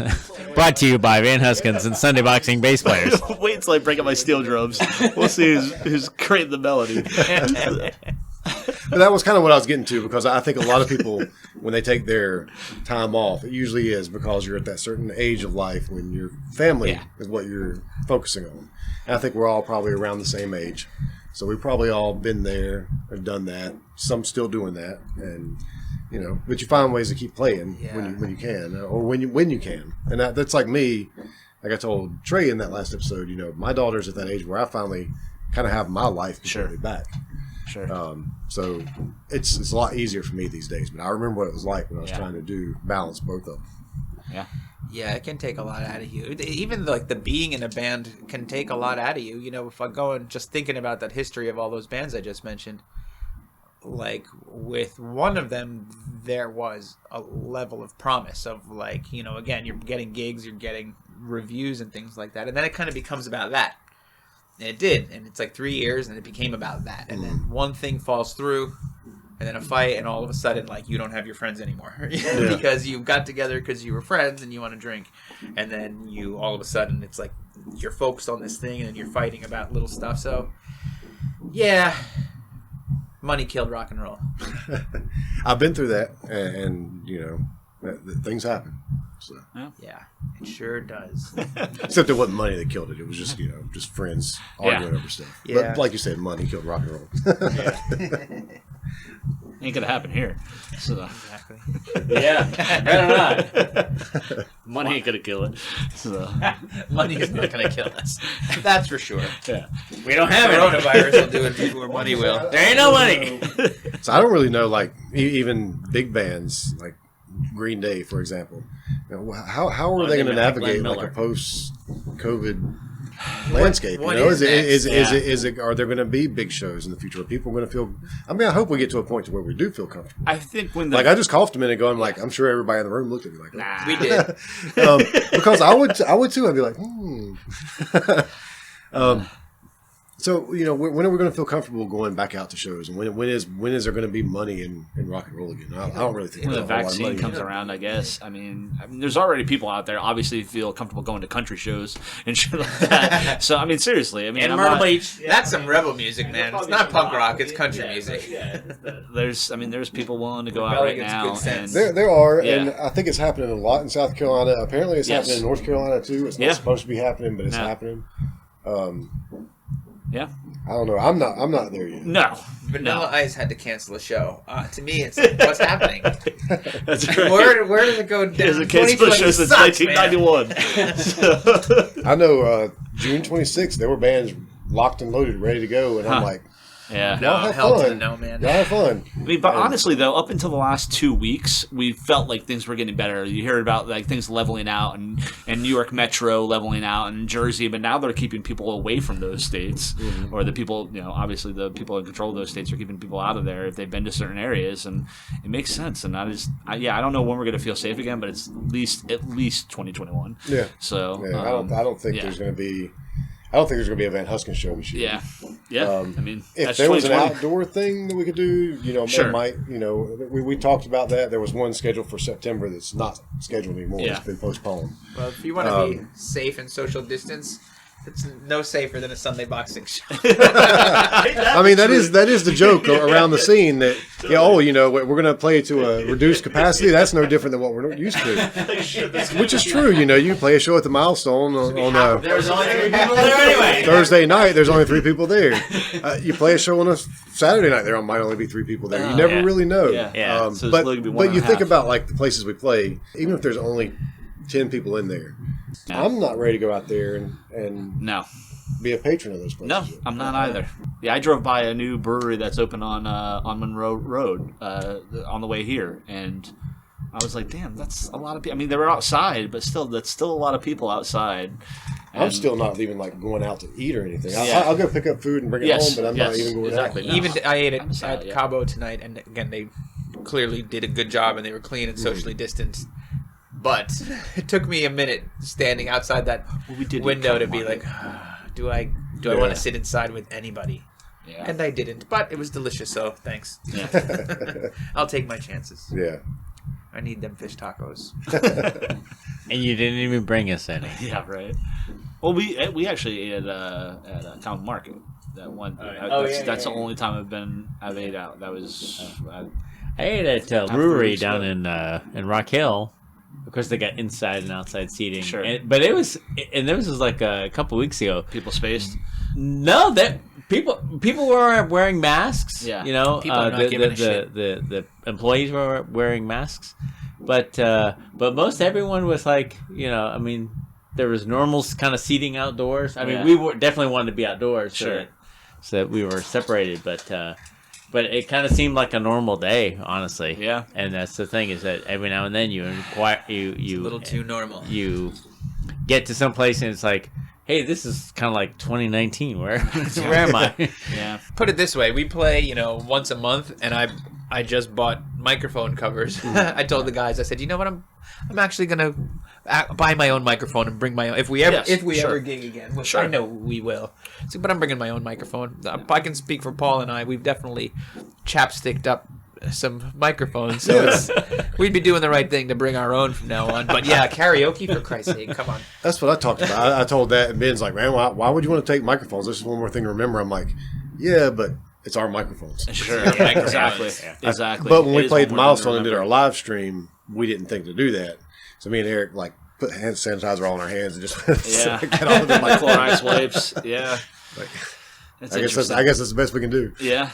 Brought to you by Van Huskins and Sunday Boxing bass players. Wait until I break up my steel drums. We'll see who's creating the melody. But that was kind of what I was getting to, because I think a lot of people, when they take their time off, it usually is because you're at that certain age of life when your family is what you're focusing on. And I think we're all probably around the same age. So we've probably all been there or done that. Some still doing that, and but you find ways to keep playing when you can, or when you can. And that's like me. Like I told Trey in that last episode, my daughter's at that age where I finally kind of have my life completely back. Sure. So it's a lot easier for me these days. But I remember what it was like when I was trying to balance both of them. Yeah. Yeah, it can take a lot out of you. Even like the being in a band can take a lot out of you. If I go and just thinking about that history of all those bands I just mentioned, like with one of them, there was a level of promise of like, again, you're getting gigs, you're getting reviews and things like that. And then it kind of becomes about that. And it did. And it's like 3 years and it became about that. And then one thing falls through. And then a fight, and all of a sudden, like, you don't have your friends anymore. Because you got together because you were friends and you want to drink. And then all of a sudden, it's like you're focused on this thing and you're fighting about little stuff. So, yeah, money killed rock and roll. I've been through that, and things happen. So. Yeah, it sure does. Except it wasn't money that killed it. It was just, just friends arguing over stuff. Yeah. But like you said, money killed rock and roll. Ain't gonna happen here. So. Exactly. Yeah, better not. Money ain't gonna kill it. So. Money is not going to kill us. That's for sure. Yeah. We don't have it. Coronavirus will do it before money will. There ain't no money. So I don't really know, like, even big bands, like Green Day, for example. How are they going to navigate like a post-COVID landscape? Is it? Are there going to be big shows in the future? Are people going to feel? I mean, I hope we get to a point to where we do feel comfortable. I think I just coughed a minute ago. I'm like, I'm sure everybody in the room looked at me like, Nah. We did. because I would too. I'd be like, So when are we going to feel comfortable going back out to shows, and when is there going to be money in rock and roll again? I don't really think when the there's a whole lot of vaccine money comes around, I guess. I mean, there's already people out there obviously feel comfortable going to country shows and shit like that. So I mean, seriously, I mean, And Myrtle Beach. That's some rebel music, man. It's not punk rock. It's country music. There's people willing to go out right now. And There are, and I think it's happening a lot in South Carolina. Apparently, it's happening in North Carolina too. It's not supposed to be happening, but it's happening. Yeah. I don't know. I'm not there yet. No. Vanilla Ice had to cancel a show. To me, it's like, what's happening? That's right. Where does it go down? There's a cancel show since 1991. I know June 26th, there were bands locked and loaded, ready to go, and I'm like, Yeah. y'all have hell to the fun. no, man. Y'all have fun. I mean, but honestly, though, up until the last 2 weeks, we felt like things were getting better. You hear about like things leveling out, and New York Metro leveling out, and Jersey. But now they're keeping people away from those states, or the people, obviously the people in control of those states are keeping people out of there if they've been to certain areas, and it makes sense. And I don't know when we're going to feel safe again, but it's at least 2021. Yeah. So yeah, I don't think there's going to be. I don't think there's going to be a Van Husken show this year. Yeah. I mean, if that's there was an 2020. outdoor thing that we could do, Sure. it might, we talked about that. There was one scheduled for September that's not scheduled anymore. Yeah. It's been postponed. Well, if you want to be safe and social distance, it's no safer than a Sunday boxing show. I mean, that is the joke around the scene that, we're going to play to a reduced capacity. That's no different than what we're used to, which is true. You play a show at the Milestone on There's only 3 people there anyway. Thursday night. There's only 3 people there. You play a show on a Saturday night. There might only be 3 people there. You never really know. Yeah. Yeah. So it's but literally one you and a think half. about like the places we play. Even if there's only 10 people in there. I'm not ready to go out there and No. be a patron of those places. No, I'm not either. Yeah, I drove by a new brewery that's open on Monroe Road on the way here, and I was like, damn, that's a lot of people. I mean, they were outside, but still, that's still a lot of people outside. And I'm still not even like going out to eat or anything. Yeah. I'll go pick up food and bring it home, but I'm not even going exactly. out. No. Even I ate I'm sorry, at Cabo tonight, and again, they clearly did a good job, and they were clean and socially distanced. But it took me a minute standing outside that window to be like, do I want to sit inside with anybody? Yeah. And I didn't, but it was delicious, so thanks. Yeah. I'll take my chances. Yeah. I need them fish tacos. And you didn't even bring us any. Yeah, right. Well, we actually ate at Common Market. That one. That's the only time I've ate out. That was. I ate at brewery down in Rock Hill. Of course, they got inside and outside seating. Sure. But this was like a couple weeks ago. People spaced. No, that people were wearing masks. Yeah. You know, People are not giving a shit. the employees were wearing masks, but most everyone was like, you know, I mean, there was normal kind of seating outdoors. I mean, we definitely wanted to be outdoors, so that we were separated, but it kind of seemed like a normal day, honestly. Yeah. And that's the thing, is that every now and then you it's a little too normal. You get to some place and it's like, hey, this is kind of like 2019. Where am I? Yeah. Put it this way: we play, once a month, and I just bought microphone covers. I told the guys, I said, you know what, I'm actually gonna buy my own microphone and bring my own. If we ever gig again, which I know we will. So, but I'm bringing my own microphone. I can speak for Paul and I. We've definitely chapsticked up some microphones, so we'd be doing the right thing to bring our own from now on. But yeah, karaoke, for Christ's sake, come on. That's what I talked about. I told that, and Ben's like, man, why would you want to take microphones? This is one more thing to remember. I'm like, yeah, but it's our microphones. Sure, exactly. Exactly. But when we played Milestone and did our live stream, we didn't think to do that. So me and Eric put hand sanitizer all on our hands and just get all of them like Clorox wipes. Yeah. I guess that's the best we can do. Yeah.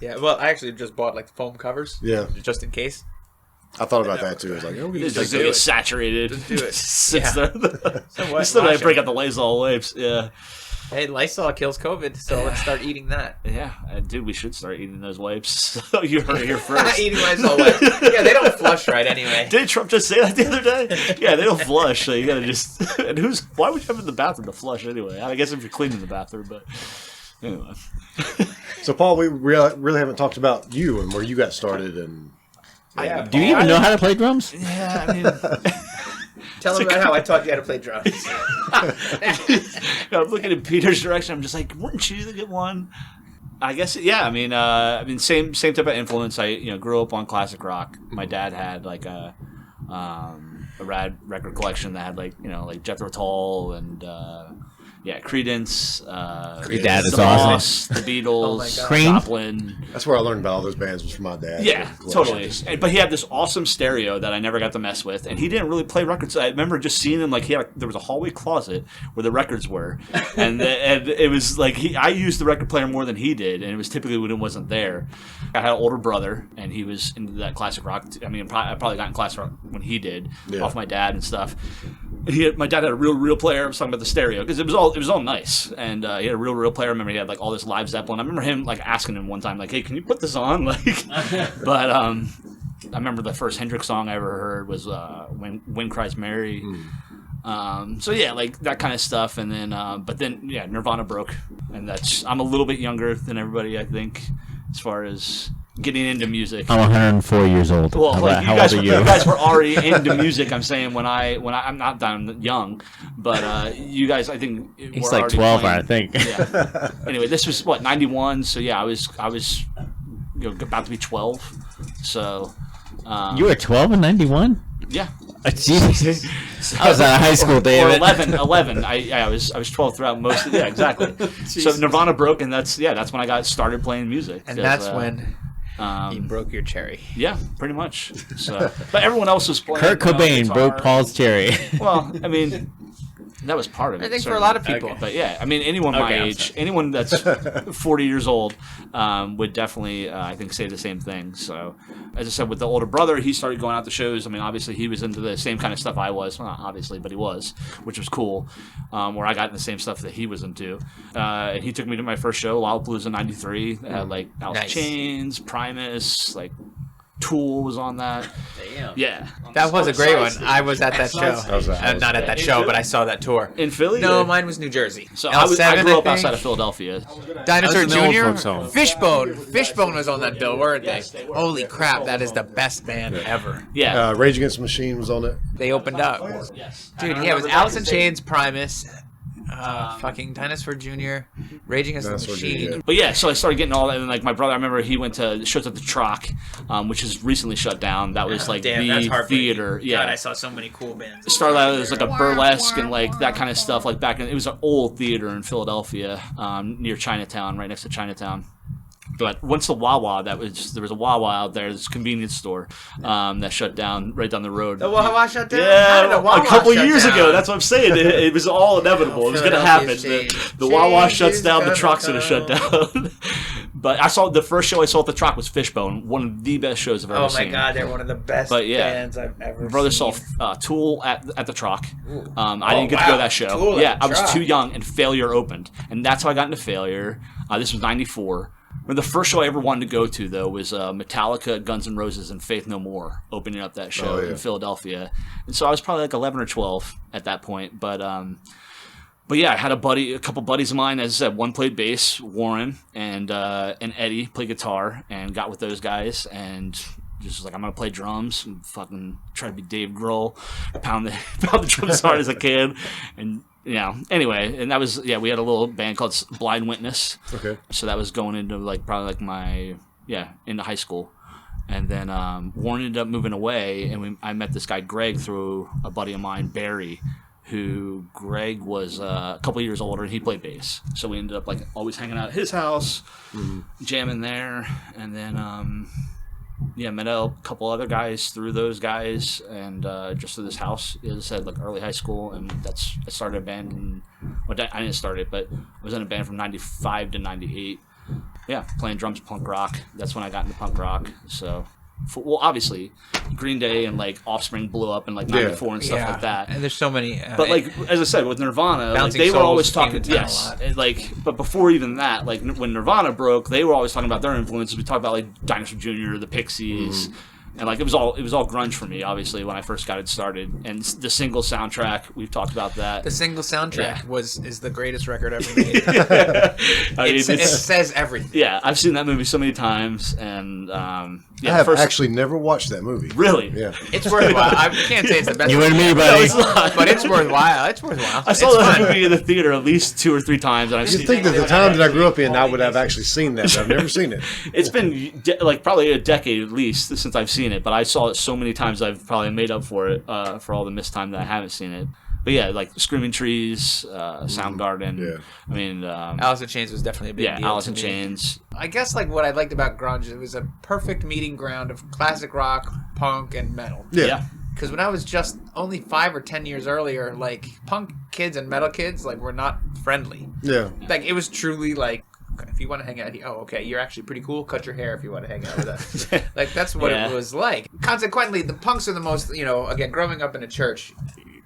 Yeah. Well, I actually just bought the foam covers. Yeah. Just in case. I thought about that too. I was like, we can just get saturated. Just do it. Sits there. So what? Still gotta break out the Lysol wipes. Yeah. Hey, Lysol kills COVID, so let's start eating that. Yeah, dude, we should start eating those wipes. So you heard it here first. Eating Lysol wipes. Yeah, they don't flush right anyway. Didn't Trump just say that the other day? Yeah, they don't flush, so you gotta just. And why would you have it in the bathroom to flush anyway? I guess if you're cleaning the bathroom, but anyway. So, Paul, we really haven't talked about you and where you got started, and do you even know how to play drums? Yeah, I mean. Tell them about how I taught you how to play drums. I'm looking in Peter's direction. I'm just like, wouldn't you get one? I guess, yeah. I mean, same type of influence. I grew up on classic rock. My dad had a rad record collection that had like Jethro Tull and Creedence. Your dad is the awesome. Moss, the Beatles, Cream. Joplin. that's where I learned about all those bands was from my dad. Yeah, totally. But he had this awesome stereo that I never got to mess with, and he didn't really play records. I remember just seeing him there was a hallway closet where the records were, and it was like I used the record player more than he did, and it was typically when it wasn't there. I had an older brother, and he was into that classic rock. I mean, I probably got in classic rock when he did, off my dad and stuff. My dad had a real player. I was talking about the stereo because it was all nice, and he had a real player. I remember he had all this live Zeppelin. I remember him asking him one time hey, can you put this on? But I remember the first Hendrix song I ever heard was When Cries Mary. So yeah, that kind of stuff, and then but then Nirvana broke, and I'm a little bit younger than everybody, I think, as far as getting into music. I'm 104 years old. Well, how old are you? You guys were already into music. I'm saying when I'm not that young, but you guys, I think he's were 12, playing. I think. Yeah. Anyway, this was 91. So yeah, I was about to be 12. So you were 12 in 91. Yeah. Jesus. I was out of high school, David. Or 11. I was 12 throughout most of it. Yeah, exactly. So Nirvana broke, and that's when I got started playing music. And that's when you broke your cherry. Yeah, pretty much. So, but everyone else was playing. Kurt Cobain broke Paul's cherry. Well, I mean, That was part of it. I think for a certainly. lot of people. But yeah, I mean, anyone my I'm age, anyone that's 40 years old, would definitely, I think, say the same thing. So, as I said, with the older brother, he started going out to shows. I mean, obviously, he was into the same kind of stuff I was. Well, not obviously, but he was, which was cool. Where I got the same stuff that he was into. And he took me to my first show, Lollapalooza '93. That had like Alice in Chains, Primus, like Tool was on that. Damn. Yeah. That was a great one. I was at that show. Not at that show, but I saw that tour. In Philly? No, or? mine was New Jersey. So I L7, grew up think. outside of Philadelphia. Dinosaur I was in the old Jr. folks' home. Fishbone was on that bill, weren't they? Holy crap, that is the best band ever. Yeah. Rage Against the Machine was on it. They opened up. Yes. Dude, yeah, it was Alice in Chains, Primus, fucking Dinosaur Jr., Rage Against the Dinosaur Jr., Machine. yeah. But yeah, so I started getting all that, and like my brother, I remember he went to shows at the Troc, which is recently shut down. That was like the theater. Yeah, God, I saw so many cool bands. it started out as like a burlesque and like that kind of stuff. Like back in, it was an old theater in Philadelphia, near Chinatown, right next to Chinatown. But once the Wawa, there was a Wawa out there, this convenience store that shut down right down the road. The Wawa shut down? How did Yeah, the Wawa a couple shut years down? ago. That's what I'm saying. It was all inevitable. It was going to happen. Philadelphia's The changed. Wawa shuts Change down. The is Troc's going to shut gonna down. But I saw the first show I saw at the Troc was Fishbone, one of the best shows I've ever Oh seen. my god, they're one of the best But yeah, bands I've ever my brother seen. saw Tool at the Troc. I didn't get to go to that show. Tool at Yeah, the I was Troc. too young, and Failure opened, and that's how I got into Failure. This was '94. The first show I ever wanted to go to, though, was Metallica, Guns N' Roses, and Faith No More opening up that show in Philadelphia. And so I was probably like 11 or 12 at that point. But yeah, I had a couple buddies of mine. As I said, one played bass, Warren, and Eddie played guitar, and got with those guys and just was like, I'm gonna play drums and fucking try to be Dave Grohl, pound the drums as hard as I can, and. Yeah. Anyway, and that was we had a little band called Blind Witness. Okay. So that was going into probably my into high school, and then Warren ended up moving away, and I met this guy Greg through a buddy of mine, Barry, who Greg was a couple years older, and he played bass. So we ended up like always hanging out at his house, jamming there, and then. Met a couple other guys through those guys, and just through this house. As I said, like early high school, and I started a band. I didn't start it, but I was in a band from '95 to '98. Yeah, playing drums, punk rock. That's when I got into punk rock. So, obviously, Green Day and like Offspring blew up in like '94 and stuff like that. And there's so many. But like as I said, with Nirvana, like, Bouncing they were Souls always came talking. to town a Yes, lot. and, like but before even that, like when Nirvana broke, they were always talking about their influences. We talked about like Dinosaur Jr., the Pixies. And like it was all grunge for me, obviously, when I first got it started. And the single soundtrack, we've talked about that. The single soundtrack is the greatest record ever made. It says everything. Yeah, I've seen that movie so many times, and I have actually never watched that movie. Really? Yeah. It's worthwhile. I can't say it's the best. You and movie me, ever, buddy. but it's worthwhile. It's worthwhile. I saw that movie in the theater at least 2 or 3 times, and I've You'd seen think that the time that I grew up in, I would have actually seen that, but I've never seen it. It's been like probably a decade at least since I've seen it, but I saw it so many times I've probably made up for it for all the missed time that I haven't seen it. But yeah, like Screaming Trees, Soundgarden. Yeah. I mean, Alice in Chains was definitely a big deal. Alice to in me. Chains. I guess like what I liked about grunge, it was a perfect meeting ground of classic rock, punk, and metal. Yeah. Because when I was just only 5 or 10 years earlier, like punk kids and metal kids, like were not friendly. Yeah. Like it was truly like, okay, if you want to hang out here, okay, you're actually pretty cool. Cut your hair if you want to hang out with us. Like that's what it was like. Consequently, the punks are the most, again, growing up in a church,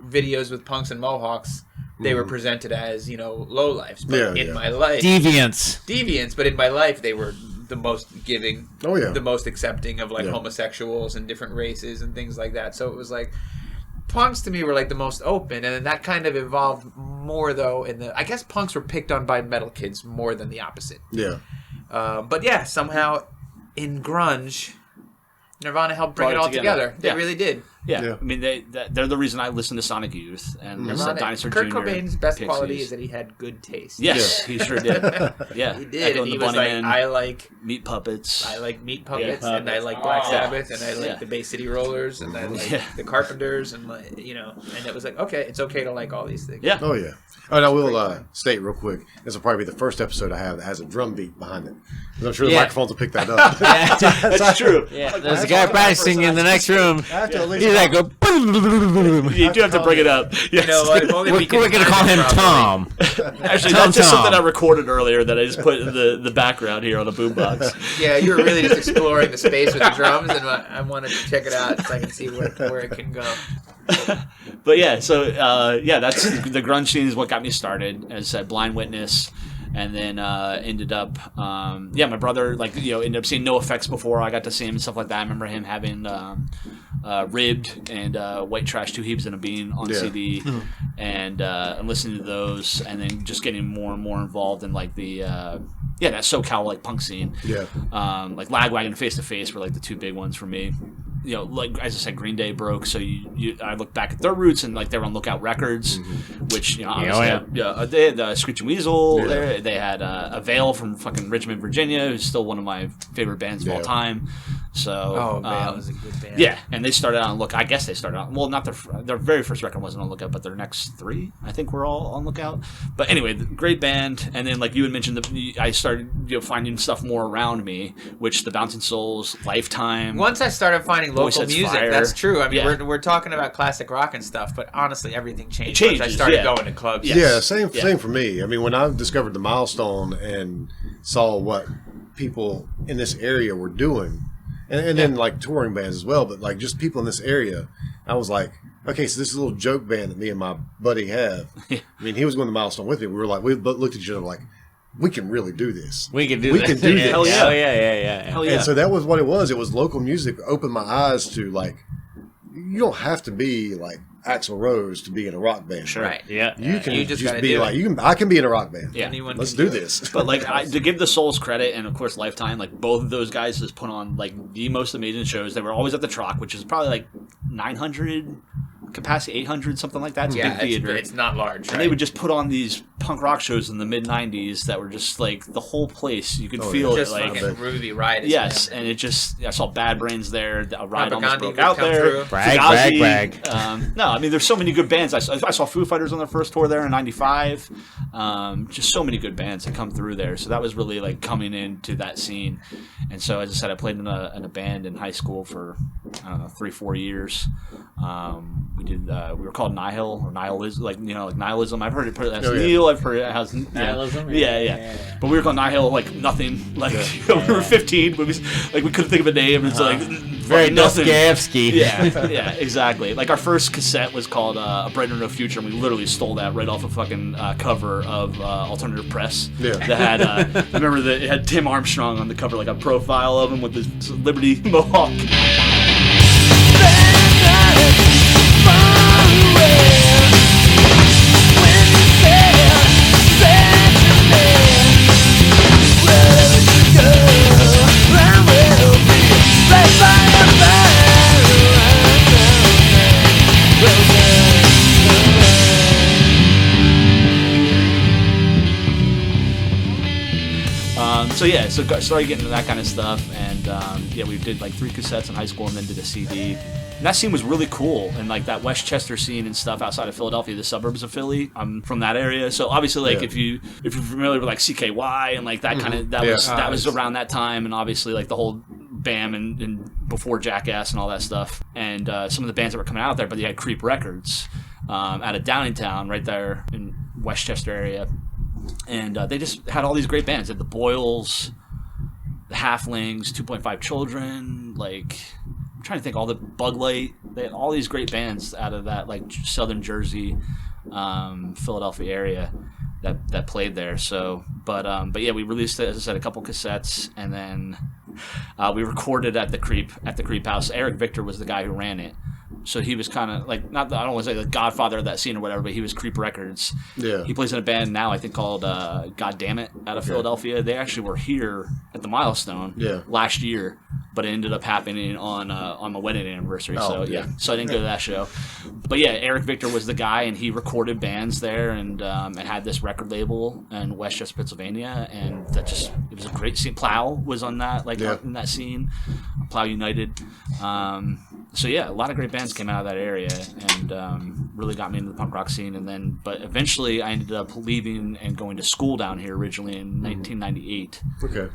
videos with punks and mohawks, they were presented as, lowlifes. But in my life, deviants. But in my life, they were the most giving, the most accepting of like homosexuals and different races and things like that. So it was like punks to me were like the most open, and then that kind of evolved more though I guess punks were picked on by metal kids more than the opposite. Yeah. But yeah, somehow in grunge, Nirvana helped bring it all together. They really did. Yeah. I mean, they're the reason I listened to Sonic Youth and Dinosaur Kurt Jr. Cobain's best Pixies. quality is that he had good taste. Yes, he sure did. Yeah, he did. And he was like, I like Meat Puppets. I like Meat Puppets, and I like Black Sabbath, and I like the Bay City Rollers, and I like the Carpenters, and and it was like, okay, it's okay to like all these things. Yeah. Oh yeah. And I will state real quick, this will probably be the first episode I have that has a drum beat behind it. I'm sure the microphones will pick that up. That's true. Yeah, there's a guy practicing in the next room. I have to at least see that go. You do have to bring it up. Yes. You know what? If only we We're gonna call him Tom. Actually, Tom that's just something I Tom. recorded earlier that I just put in the background here on the boombox. Yeah, you were really just exploring the space with the drums, and I wanted to check it out so I can see where it can go. But yeah, so that's the grunge scene is what got me started. As I said, Blind Witness, and then ended up, my brother ended up seeing NoFX before I got to see him and stuff like that. I remember him having Ribbed and White Trash, Two Heaps and a Bean on CD, and listening to those, and then just getting more and more involved in like the that SoCal like punk scene. Yeah, like Lagwagon and Face to Face were like the two big ones for me. You know, like as I said, Green Day broke, so I look back at their roots and like they were on Lookout Records, which obviously, they had Screeching Weasel. Yeah. They had Avail from fucking Richmond, Virginia, who's still one of my favorite bands of all time. So, Avail was a good band. Yeah, and they started on Lookout. I guess they started on not their very first record wasn't on Lookout, but their next three I think were all on Lookout. But anyway, great band. And then like you had mentioned, I started finding stuff more around me, which the Bouncing Souls, Lifetime. Once I started finding local music, Fire. that's true. I mean, we're talking about classic rock and stuff, but honestly, everything changed. Once I started going to clubs. Yes. Yeah, same for me. I mean, when I discovered the Milestone and saw what people in this area were doing, and then like touring bands as well, but like just people in this area, I was like, okay, so this is a little joke band that me and my buddy have. I mean, he was going to Milestone with me. We were like, we looked at each other like, we can really do this. We can do this. Hell yeah. Hell yeah. Hell yeah. And so that was what it was. It was local music opened my eyes to like, you don't have to be like Axl Rose to be in a rock band. Sure. Right. Yeah. You can You just just be gotta like, do I can be in a rock band. Yeah. Anyone Let's can do it. this. But like to give the Souls credit, and of course Lifetime, like both of those guys has put on like the most amazing shows. They were always at the Troc, which is probably like 900 capacity, 800, something like that. It's a big theater. It's not large. Right? And they would just put on these punk rock shows in the mid '90s that were just like the whole place. You could feel just it. Like fucking groovy riot. yes, and it just I saw Bad Brains there. A Riot almost Propaganda broke would out come there. through. Brag. No, I mean there's so many good bands. I saw Foo Fighters on their first tour there in '95. Just so many good bands that come through there. So that was really like coming into that scene. And so as I said, I played in a band in high school for 3-4 years. We were called Nihil or Nihilism, like nihilism. I've heard it put as Nihil. I've heard it has Nihilism. Yeah. But we were called Nihil, like nothing. Like we were 15, but we couldn't think of a name. It's like Very nothing. Dostoevsky. Yeah, exactly. Like our first cassette was called A Brighter No Future, and we literally stole that right off a fucking cover of Alternative Press. Yeah. That had I remember that it had Tim Armstrong on the cover, like a profile of him with his Liberty mohawk. So started getting into that kind of stuff, and we did like 3 cassettes in high school, and then did a CD. And that scene was really cool, and like that Westchester scene and stuff outside of Philadelphia, the suburbs of Philly. I'm from that area, so obviously like if you're familiar with like CKY and like that kind of that was around that time, and obviously like the whole BAM and before Jackass and all that stuff, and some of the bands that were coming out there. But you had Creep Records out of Downingtown, right there in Westchester area. And they just had all these great bands. They had the Boils, the Halflings, 2.5 Children, like I'm trying to think, all the Bug Light. They had all these great bands out of that like Southern Jersey, Philadelphia area that played there. So, but yeah, we released, as I said, a couple cassettes, and then we recorded at the Creep House. Eric Victor was the guy who ran it. So he was kind of like, I don't want to say the godfather of that scene or whatever, but he was Creep Records. Yeah. He plays in a band now, I think, called God Damn It, out of Philadelphia. They actually were here at the Milestone last year, but it ended up happening on my wedding anniversary. So I didn't go to that show. But yeah, Eric Victor was the guy, and he recorded bands there, and had this record label in Westchester, Pennsylvania, and it was a great scene. Plow was on that, in that scene. Plow United. So yeah, a lot of great bands came out of that area, and really got me into the punk rock scene. But eventually I ended up leaving and going to school down here originally in 1998. Okay.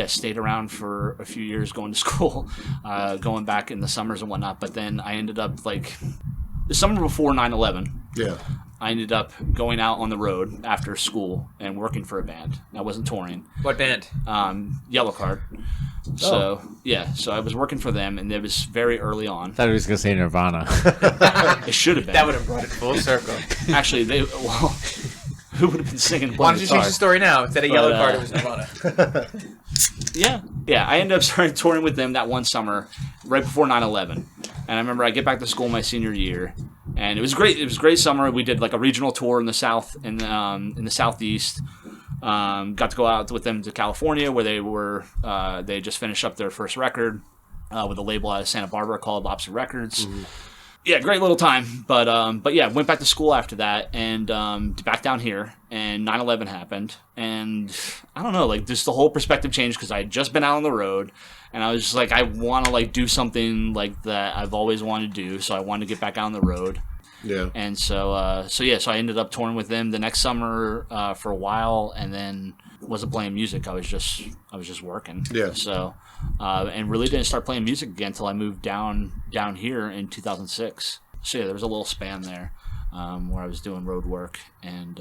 stayed around for a few years going to school, going back in the summers and whatnot. But then I ended up like the summer before 9/11. Yeah. I ended up going out on the road after school and working for a band. I wasn't touring. What band? Yellow Card. So so I was working for them, and it was very early on. I thought he was gonna say Nirvana. It should have been. That would have brought it full circle. Actually, who would have been singing? Why don't you change the story now? Instead of Yellow Card, it was Nirvana. Yeah. I ended up starting touring with them that one summer, right before 9/11. And I remember I get back to school my senior year, and it was great. It was a great summer. We did like a regional tour in the south, in the southeast. Got to go out with them to California, where they were. They just finished up their first record with a label out of Santa Barbara called Lobster Records. Mm-hmm. Yeah, great little time. But yeah, went back to school after that, and back down here, and 9/11 happened, and I don't know, like just the whole perspective changed because I had just been out on the road, and I was just like, I want to like do something like that I've always wanted to do, so I wanted to get back out on the road. Yeah. And so I ended up touring with them the next summer for a while, and then wasn't playing music. I was just working. Yeah. So, and really didn't start playing music again until I moved down here in 2006. So yeah, there was a little span there where I was doing road work and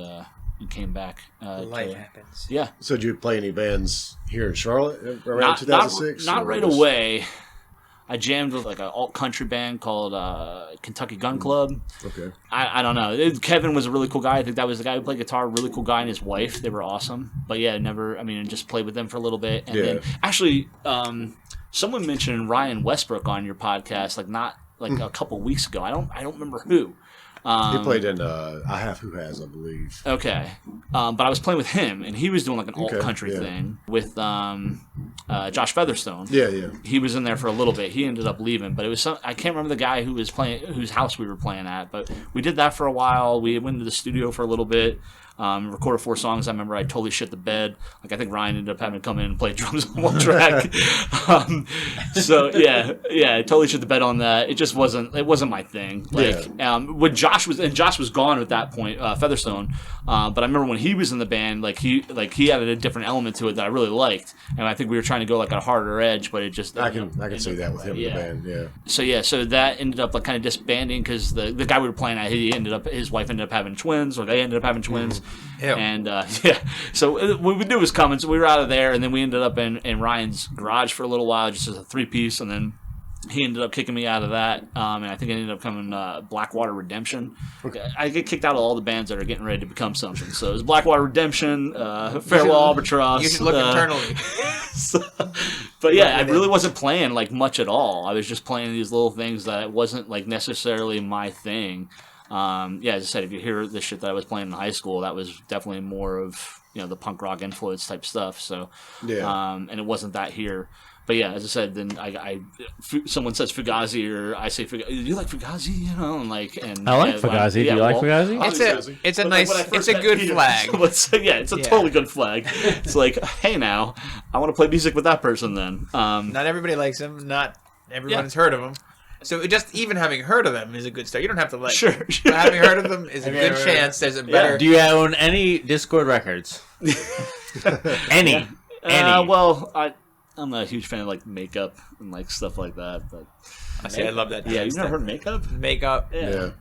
came back. Life happens. Yeah. So did you play any bands here in Charlotte around 2006? Not right away. I jammed with like an alt country band called Kentucky Gun Club. Okay. I don't know. Kevin was a really cool guy. I think that was the guy who played guitar. Really cool guy, and his wife. They were awesome. But yeah, just played with them for a little bit. And then actually, someone mentioned Ryan Westbrook on your podcast, like not like a couple weeks ago. I don't remember who. He played in I Have Who Has, I believe. Okay. But I was playing with him, and he was doing like an alt country thing with Josh Featherstone. Yeah. He was in there for a little bit. He ended up leaving, but it was I can't remember the guy who was playing, whose house we were playing at. But we did that for a while. We went to the studio for a little bit. Recorded 4 songs. I remember I totally shit the bed. Like I think Ryan ended up having to come in and play drums on one track. So yeah, I totally shit the bed on that. It just wasn't my thing. Like when Josh was gone at that point, Featherstone. But I remember when he was in the band, like he added a different element to it that I really liked, and I think we were trying to go like a harder edge, but it just I can see that with him in the band. Yeah. So that ended up like kind of disbanding because the guy we were playing at, his wife ended up having twins, or they ended up having twins. Ew. And so what we knew was coming, so we were out of there, and then we ended up in Ryan's garage for a little while, just as a 3-piece, and then he ended up kicking me out of that, and I think it ended up coming Blackwater Redemption. Okay. I get kicked out of all the bands that are getting ready to become something. So it was Blackwater Redemption, Farewell Albatross. You should look internally. But yeah, I really wasn't playing like much at all. I was just playing these little things that wasn't like necessarily my thing. As I said, if you hear the shit that I was playing in high school, that was definitely more of the punk rock influence type stuff. So and it wasn't that here. But yeah, as I said, then someone says Fugazi, or I say Fugazi. You like Fugazi, and I like Fugazi. Do you like Fugazi? It's a good flag. It's a totally good flag. It's like, hey, now I want to play music with that person. Then not everybody likes him. Not everyone's heard of him. So just even having heard of them is a good start. You don't have to like. Sure. But having heard of them is a good chance. There's a better. Yeah. Do you own any Discord records? Any? Well, I'm a huge fan of like Makeup and like stuff like that. But I love that. Yeah, you've never heard Makeup? Makeup. Yeah.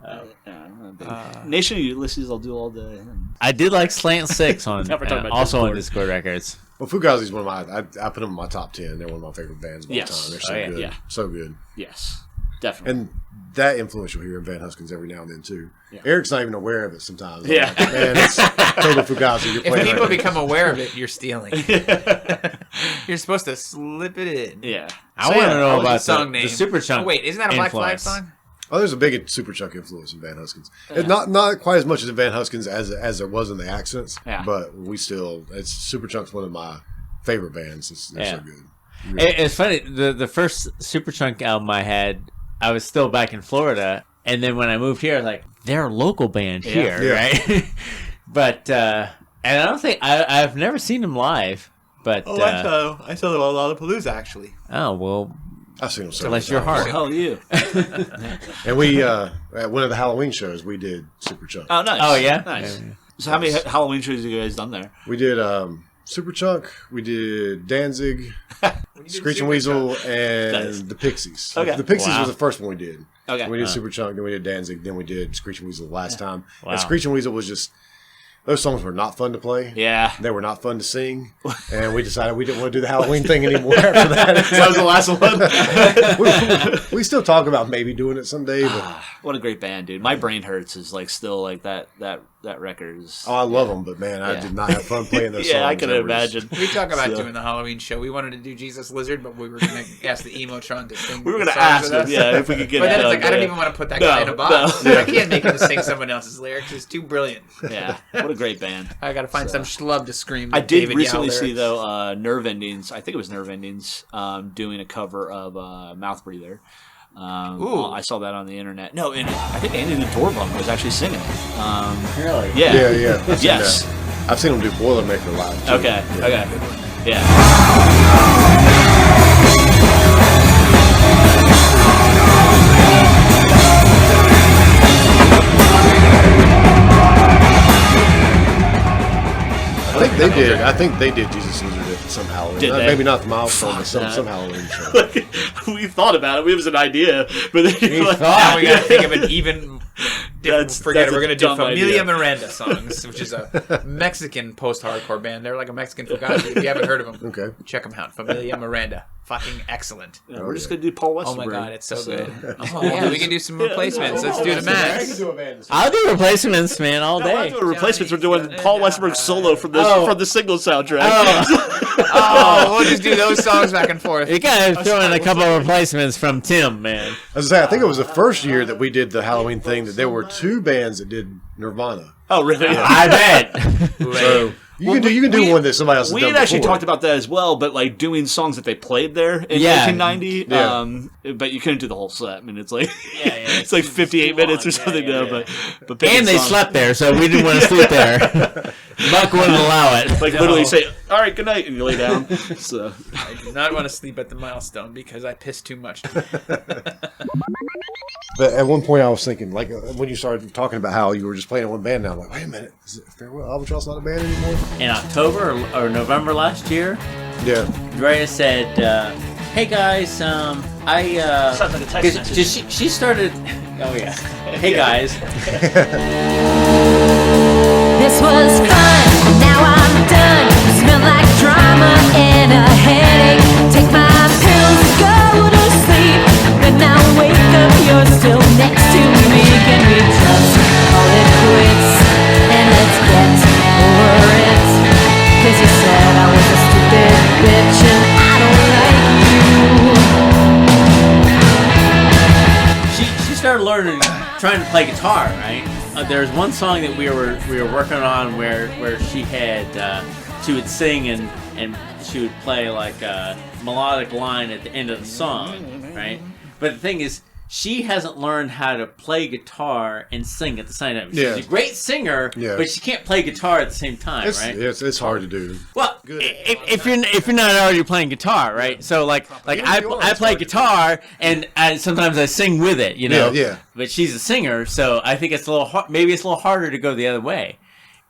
Nation of Ulysses, I'll do all day. I did like Slant 6 on also on Discord records. Well, Fugazi's one of my. I put them in my top 10. They're one of my favorite bands of all time. They're so good. Yeah. So good. Yes. Definitely. And that influence you'll hear in Van Huskins every now and then too. Yeah. Eric's not even aware of it sometimes. Yeah. Like, man, it's totally Fugazi. You're playing if people become aware of it, you're stealing. You're supposed to slip it in. Yeah. I want to know about the Superchunk. Oh, wait, isn't that a Black Flag song? Oh, there's a big Superchunk influence in Van Huskins. Yeah. Not quite as much as in Van Huskins as there was in the Accents. Yeah. But Superchunk's one of my favorite bands. They're so good. Really. It's funny. The first Superchunk album I had, I was still back in Florida, and then when I moved here, I was like, they're a local band here, right? But and I don't think I've never seen them live. But I saw them on Lollapalooza actually. Oh well, I've seen them. Bless your heart. Hell you. And we at one of the Halloween shows we did Superchunk. Oh nice. Oh yeah. Nice. So how many Halloween shows have you guys done there? We did Superchunk. We did Danzig, Screeching Weasel, and the Pixies. Okay. The Pixies was the first one we did. Okay. We did Superchunk, then we did Danzig, then we did Screeching Weasel last time. Wow. And Screeching Weasel was just... Those songs were not fun to play. Yeah. They were not fun to sing. And we decided we didn't want to do the Halloween thing anymore after that. That was the last one. we still talk about maybe doing it someday. But What a great band, dude. My Brain Hurts is like still like that record is. I love them, but man, I did not have fun playing those songs. Yeah, I can They were imagine. We talk about doing the Halloween show. We wanted to do Jesus Lizard, but we were going to ask the Emotron to sing. We were going to songs ask with him, us. yeah, if we could get But then it it's done, like, I don't even want to put that guy in a box. no. I can't make him sing someone else's lyrics. It's too brilliant. Yeah, what a great band. I got to find some schlub to scream. I did David recently Yao see, lyrics. though, Nerve Endings, I think it was Nerve Endings, doing a cover of Mouth Breather. Ooh. I saw that on the internet. No, and I think Andy the Doorbum was actually singing. Really? Yeah. Yeah. I've seen Yes. that. I've seen them do Boilermaker live. Too. Okay. Yeah. Okay. Yeah. I think they did Jesus Lizard at some Halloween. Did they? Maybe not the Milestone, but that. some Halloween show. We thought about it. It was an idea, but then Now we got to think of an even different. Forget that's it. We're a going to do dumb Familia idea. Miranda songs, which is a Mexican post-hardcore band. They're like a Mexican Fugazi. If you haven't heard of them, Okay. check them out. Familia Miranda. Fucking excellent. Yeah, we're just gonna do Paul Oh Westerberg. my god, it's so good. Oh yeah, we can do some replacements. Let's do the max. I'll do replacements, man, all No, we're day. not doing replacements. We're doing Paul Westerberg solo from the single soundtrack. Oh, we'll just do those songs back and forth. You gotta throw in a couple of replacements from Tim, man. As I say, I think it was the first year that we did the Halloween thing that there were two bands that did Nirvana. Oh, really? I bet. So you can do one that somebody else has We done had actually before. talked about that as well, but like doing songs that they played there in Yeah. 1990. Yeah. But you couldn't do the whole set. I mean, it's like Yeah, it's like 58 minutes or something. But picking And they songs- slept there, so we didn't want to sleep there. Buck wouldn't allow it. Like literally say, "All right, good night," and you lay down. So I do not want to sleep at the Milestone because I pissed too much. But at one point I was thinking, like, when you started talking about how you were just playing in one band now, I'm like, wait a minute, is it Farewell Albatross not a band anymore? In October or November last year, Yeah. Drea said, "Hey guys, Sounds like a text 'cause message. she started. Oh yeah. Hey guys, This was fun, now I'm done. Smell like drama and a headache. Take my pills, go to sleep. Then I wake up, you're still next to me. Can we just call it quits and let's get over it? 'Cause you said I was a stupid bitch and I don't like you. she started learning, trying to play guitar. Right. There's one song that we were working on where she would sing and she would play like a melodic line at the end of the song, right? But the thing is, she hasn't learned how to play guitar and sing at the same time. She's Yeah. a great singer, Yeah. but she can't play guitar at the same time, right? It's hard to do. Well, if you're not already playing guitar, right? So like I play guitar and sometimes I sing with it, you know. Yeah. But she's a singer, so I think it's a little maybe it's a little harder to go the other way.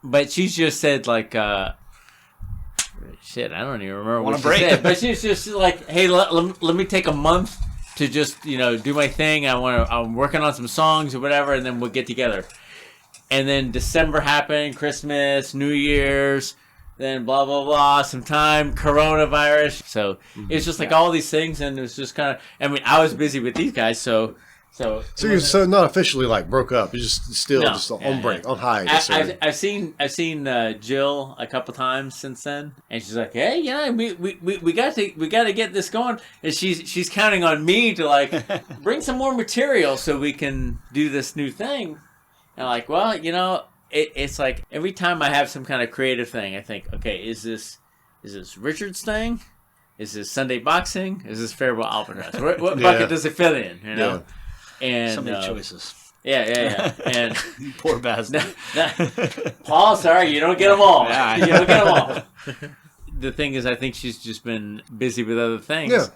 But she's just said like shit, I don't even remember what she said. But she's just like, hey, let me take a month to just do my thing. I'm working on some songs or whatever, and then we'll get together. And then December happened, Christmas, New Year's, then blah blah blah, some time, coronavirus. So it's just like all these things, and it was just kind of. I mean, I was busy with these guys, so you're so not officially like broke up. You're just still No. just on break, on hiatus. I've seen Jill a couple times since then, and she's like, "Hey, yeah, we got to get this going." And she's counting on me to like bring some more material so we can do this new thing. And I'm like, well, it's like every time I have some kind of creative thing, I think, okay, is this Richard's thing? Is this Sunday boxing? Is this Farewell Albatross? What bucket does it fit in? Yeah. And so many choices. Yeah. And Poor bastard. Paul, sorry, you don't get them all. Yeah. You don't get them all. The thing is, I think she's just been busy with other things. Yeah.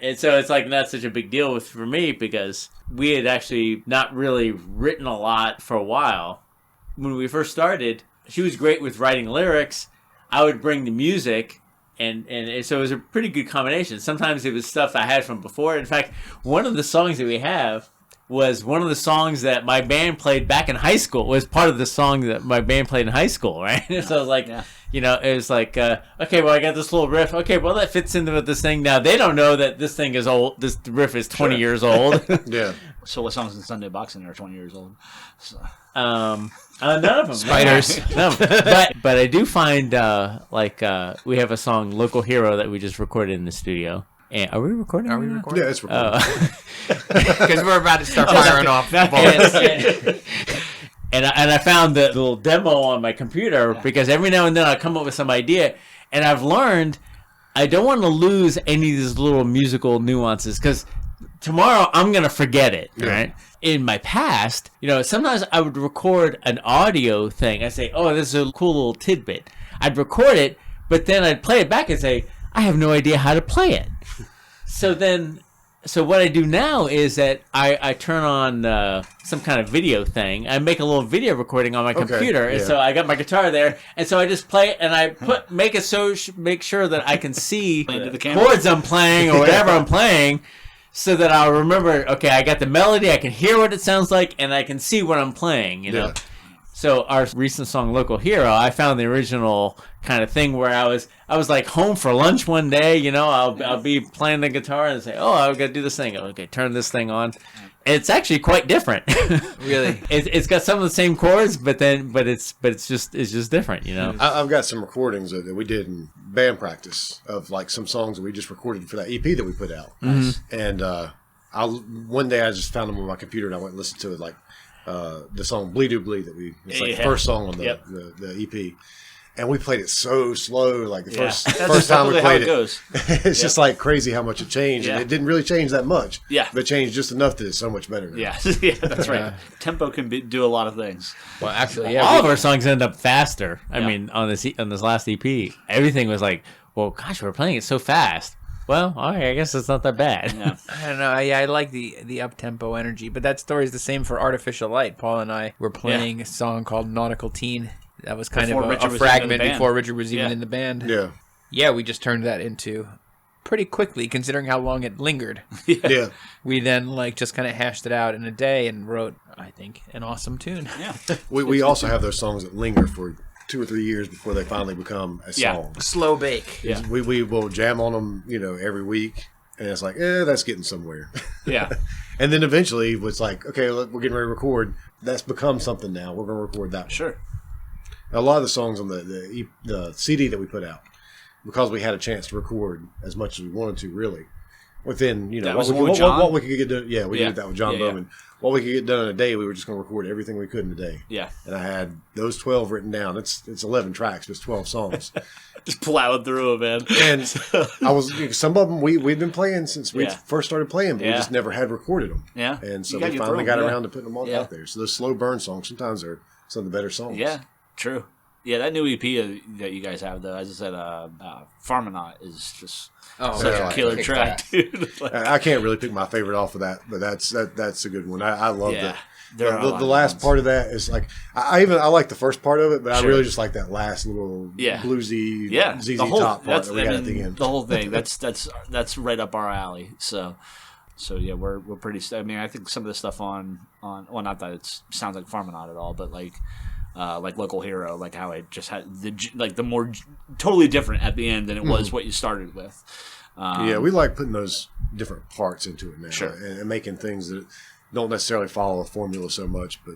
And so it's like not such a big deal for me because we had actually not really written a lot for a while. When we first started, she was great with writing lyrics. I would bring the music. And so it was a pretty good combination. Sometimes it was stuff I had from before. In fact, one of the songs that we have was one of the songs that my band played back in high school. It was part of the song that my band played in high school, right? So I was like, you know, it was like, okay, well, I got this little riff. Okay, well, that fits into with this thing. Now, they don't know that this thing is old. This riff is 20 years old. Yeah. So what songs in Sunday Boxing are 20 years old? So. None of them. Spiders. No. But I do find, we have a song, Local Hero, that we just recorded in the studio. And are we recording? Yeah, it's recording. Because we're about to start firing off and I found the little demo on my computer because every now and then I come up with some idea, and I've learned I don't want to lose any of these little musical nuances because tomorrow I'm going to forget it, right? In my past, you know, sometimes I would record an audio thing. I say, oh, this is a cool little tidbit. I'd record it, but then I'd play it back and say, I have no idea how to play it. So what I do now is that I turn on some kind of video thing. I make a little video recording on my computer, and so I got my guitar there, and so I just play it, and I make sure that I can see the chords I'm playing or whatever I'm playing, so that I'll remember. Okay, I got the melody. I can hear what it sounds like, and I can see what I'm playing. You know. Yeah. So our recent song, Local Hero, I found the original kind of thing where I was like home for lunch one day, you know, I'll be playing the guitar and say, oh, I've got to do this thing. Okay, turn this thing on. It's actually quite different. Really? It's got some of the same chords, but it's just different, you know. I've got some recordings that we did in band practice of like some songs that we just recorded for that EP that we put out. And one day I just found them on my computer and I went and listened to it, like the song Bleed Do Bleed it's like the first song on the EP. And we played it so slow, like the first time we played it. It's just like crazy how much it changed. And it didn't really change that much. Yeah. But it changed just enough that it's so much better now. Yeah, that's right. Tempo can do a lot of things. Well, actually, all of our songs end up faster. I mean, on this last EP, everything was like, well, gosh, we're playing it so fast. Well, all right, I guess it's not that bad. Yeah. I don't know. Yeah, I like the up-tempo energy, but that story is the same for Artificial Light. Paul and I were playing a song called Nautical Teen. That was kind of a fragment before Richard was even in the band. Yeah. Yeah, we just turned that into pretty quickly, considering how long it lingered. Yeah. We then just kind of hashed it out in a day and wrote, I think, an awesome tune. Yeah. We also have those songs that linger for 2 or 3 years before they finally become a song. Slow bake. Yeah. We will jam on them, you know, every week, and it's like, that's getting somewhere. Yeah. And then eventually it's like, okay, we're getting ready to record. That's become something now. We're going to record that one. Sure. A lot of the songs on the CD that we put out, because we had a chance to record as much as we wanted to, really, within, you know, what we could get done. Yeah, we did that with John Bowman. What we could get done in a day, we were just going to record everything we could in a day. Yeah. And I had those 12 written down. It's 11 tracks, but it's 12 songs. Just plowing through them, man. And some of them we've been playing since we first started playing, but we just never had recorded them. Yeah. And so we finally got around to putting them all out there. So those slow burn songs sometimes are some of the better songs. Yeah. True. Yeah, that new EP that you guys have, though, as I said, Farminaut is just such a killer track, dude. I can't really pick my favorite off of that, but that's a good one. I love that. The last part of that is like I like the first part of it, but I really just like that last little bluesy ZZ Top part that we got at the end. The whole thing that's right up our alley. So yeah, we're pretty. I mean, I think some of the stuff on well, not that it sounds like Farminaut at all, but like Local Hero, like how it just had the more totally different at the end than it was what you started with. We like putting those different parts into it now, Sure. and making things that don't necessarily follow a formula so much, but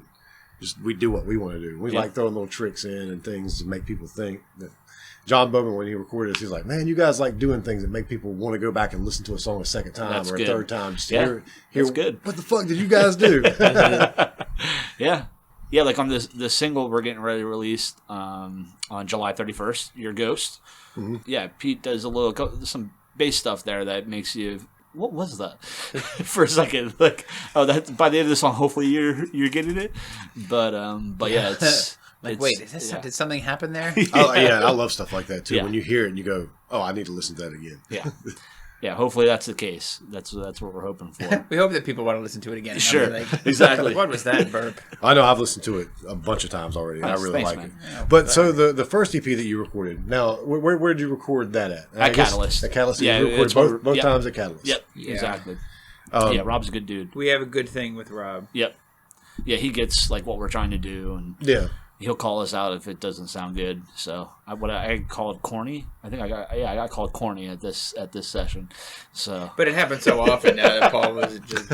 just we do what we want to do. We like throwing little tricks in and things to make people think. That John Bowman, when he recorded this, he's like, "Man, you guys like doing things that make people want to go back and listen to a song a second time a third time just to hear that's good. What the fuck did you guys do?" Yeah, like on the single we're getting ready to release on July 31st, Your Ghost. Mm-hmm. Yeah, Pete does some bass stuff there that makes you. What was that? For a second, like, oh, that by the end of the song, hopefully you're getting it. But yeah, it's like, wait, did something happen there? I love stuff like that too. When you hear it and you go, "Oh, I need to listen to that again." hopefully that's the case. That's what we're hoping for. We hope that people want to listen to it again. Sure, Like, exactly. What was that burp? I know I've listened to it a bunch of times already, and I really Thanks, like man. it. But so the first EP that you recorded, now where did you record that at? At Catalyst. At Catalyst. Yeah, you recorded it's what both yep. times at Catalyst. Yep, Yeah. exactly. Um, yeah, Rob's a good dude. We have a good thing with Rob. Yep. Yeah, he gets like what we're trying to do, and Yeah. he'll call us out if it doesn't sound good. So I called corny. I think I got called corny at this session. So, But it happened so often now that Paul was just.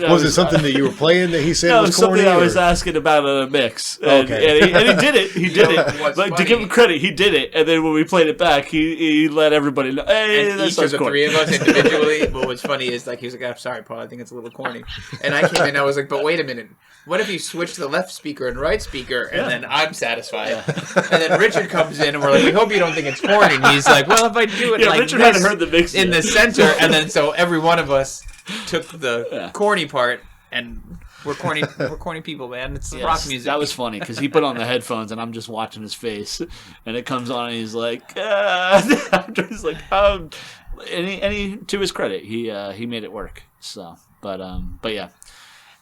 Was it something that you were playing that he said No, was corny? something I or- was asking about a mix. And, Okay. and he did it. He did it. what's Like, to funny- give him credit, he did it. And then when we played it back, he let everybody know. Hey, And that each of sounds the corny. three of us individually, but what's funny is like he was like, "I'm sorry, Paul, I think it's a little corny." And I came in, and I was like, "But wait a minute, what if you switch the left speaker and right speaker?" And then I'm satisfied. And then Richard comes in, and we're like, "We hope you don't think it's corny." And he's like, "Well, if I do it Yeah, like Richard this hadn't heard the mix in yet. the center," and then so every one of us took the corny part, and we're corny people, man. It's rock music. That was funny because he put on the headphones and I'm just watching his face, and it comes on and he's like, after he's like, and he to his credit, he made it work. So, but yeah,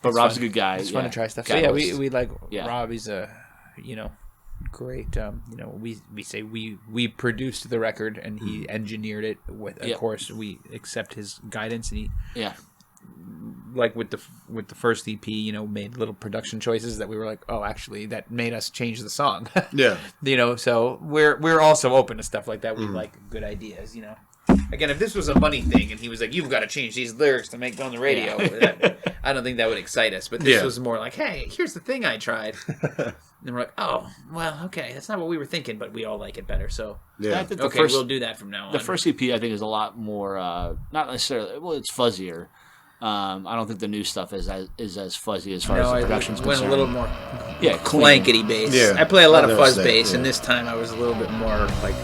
but It's Rob's fun. a good guy. It's yeah. fun to try stuff. So yeah, Catalyst. we like Yeah. Rob. He's a great. We say we produced the record and he engineered it. With of Yep. course we accept his guidance, and he Yeah. like with the first EP, made little production choices that we were like, oh, actually that made us change the song. Yeah. So we're also open to stuff like that. We like good ideas. Again, if this was a money thing and he was like, you've got to change these lyrics to make it on the radio, I don't think that would excite us. But this was more like, hey, here's the thing I tried. And we're like, oh, well, okay, that's not what we were thinking, but we all like it better. So, Yeah. I think okay, we'll do that from now on. The first EP I think is a lot more, not necessarily. Well, it's fuzzier. I don't think the new stuff is as fuzzy as far as the production's went concerned. a little more Yeah, clean. clankety bass. Yeah, I play a lot I of noticed fuzz that, bass, yeah. and this time I was a little bit more like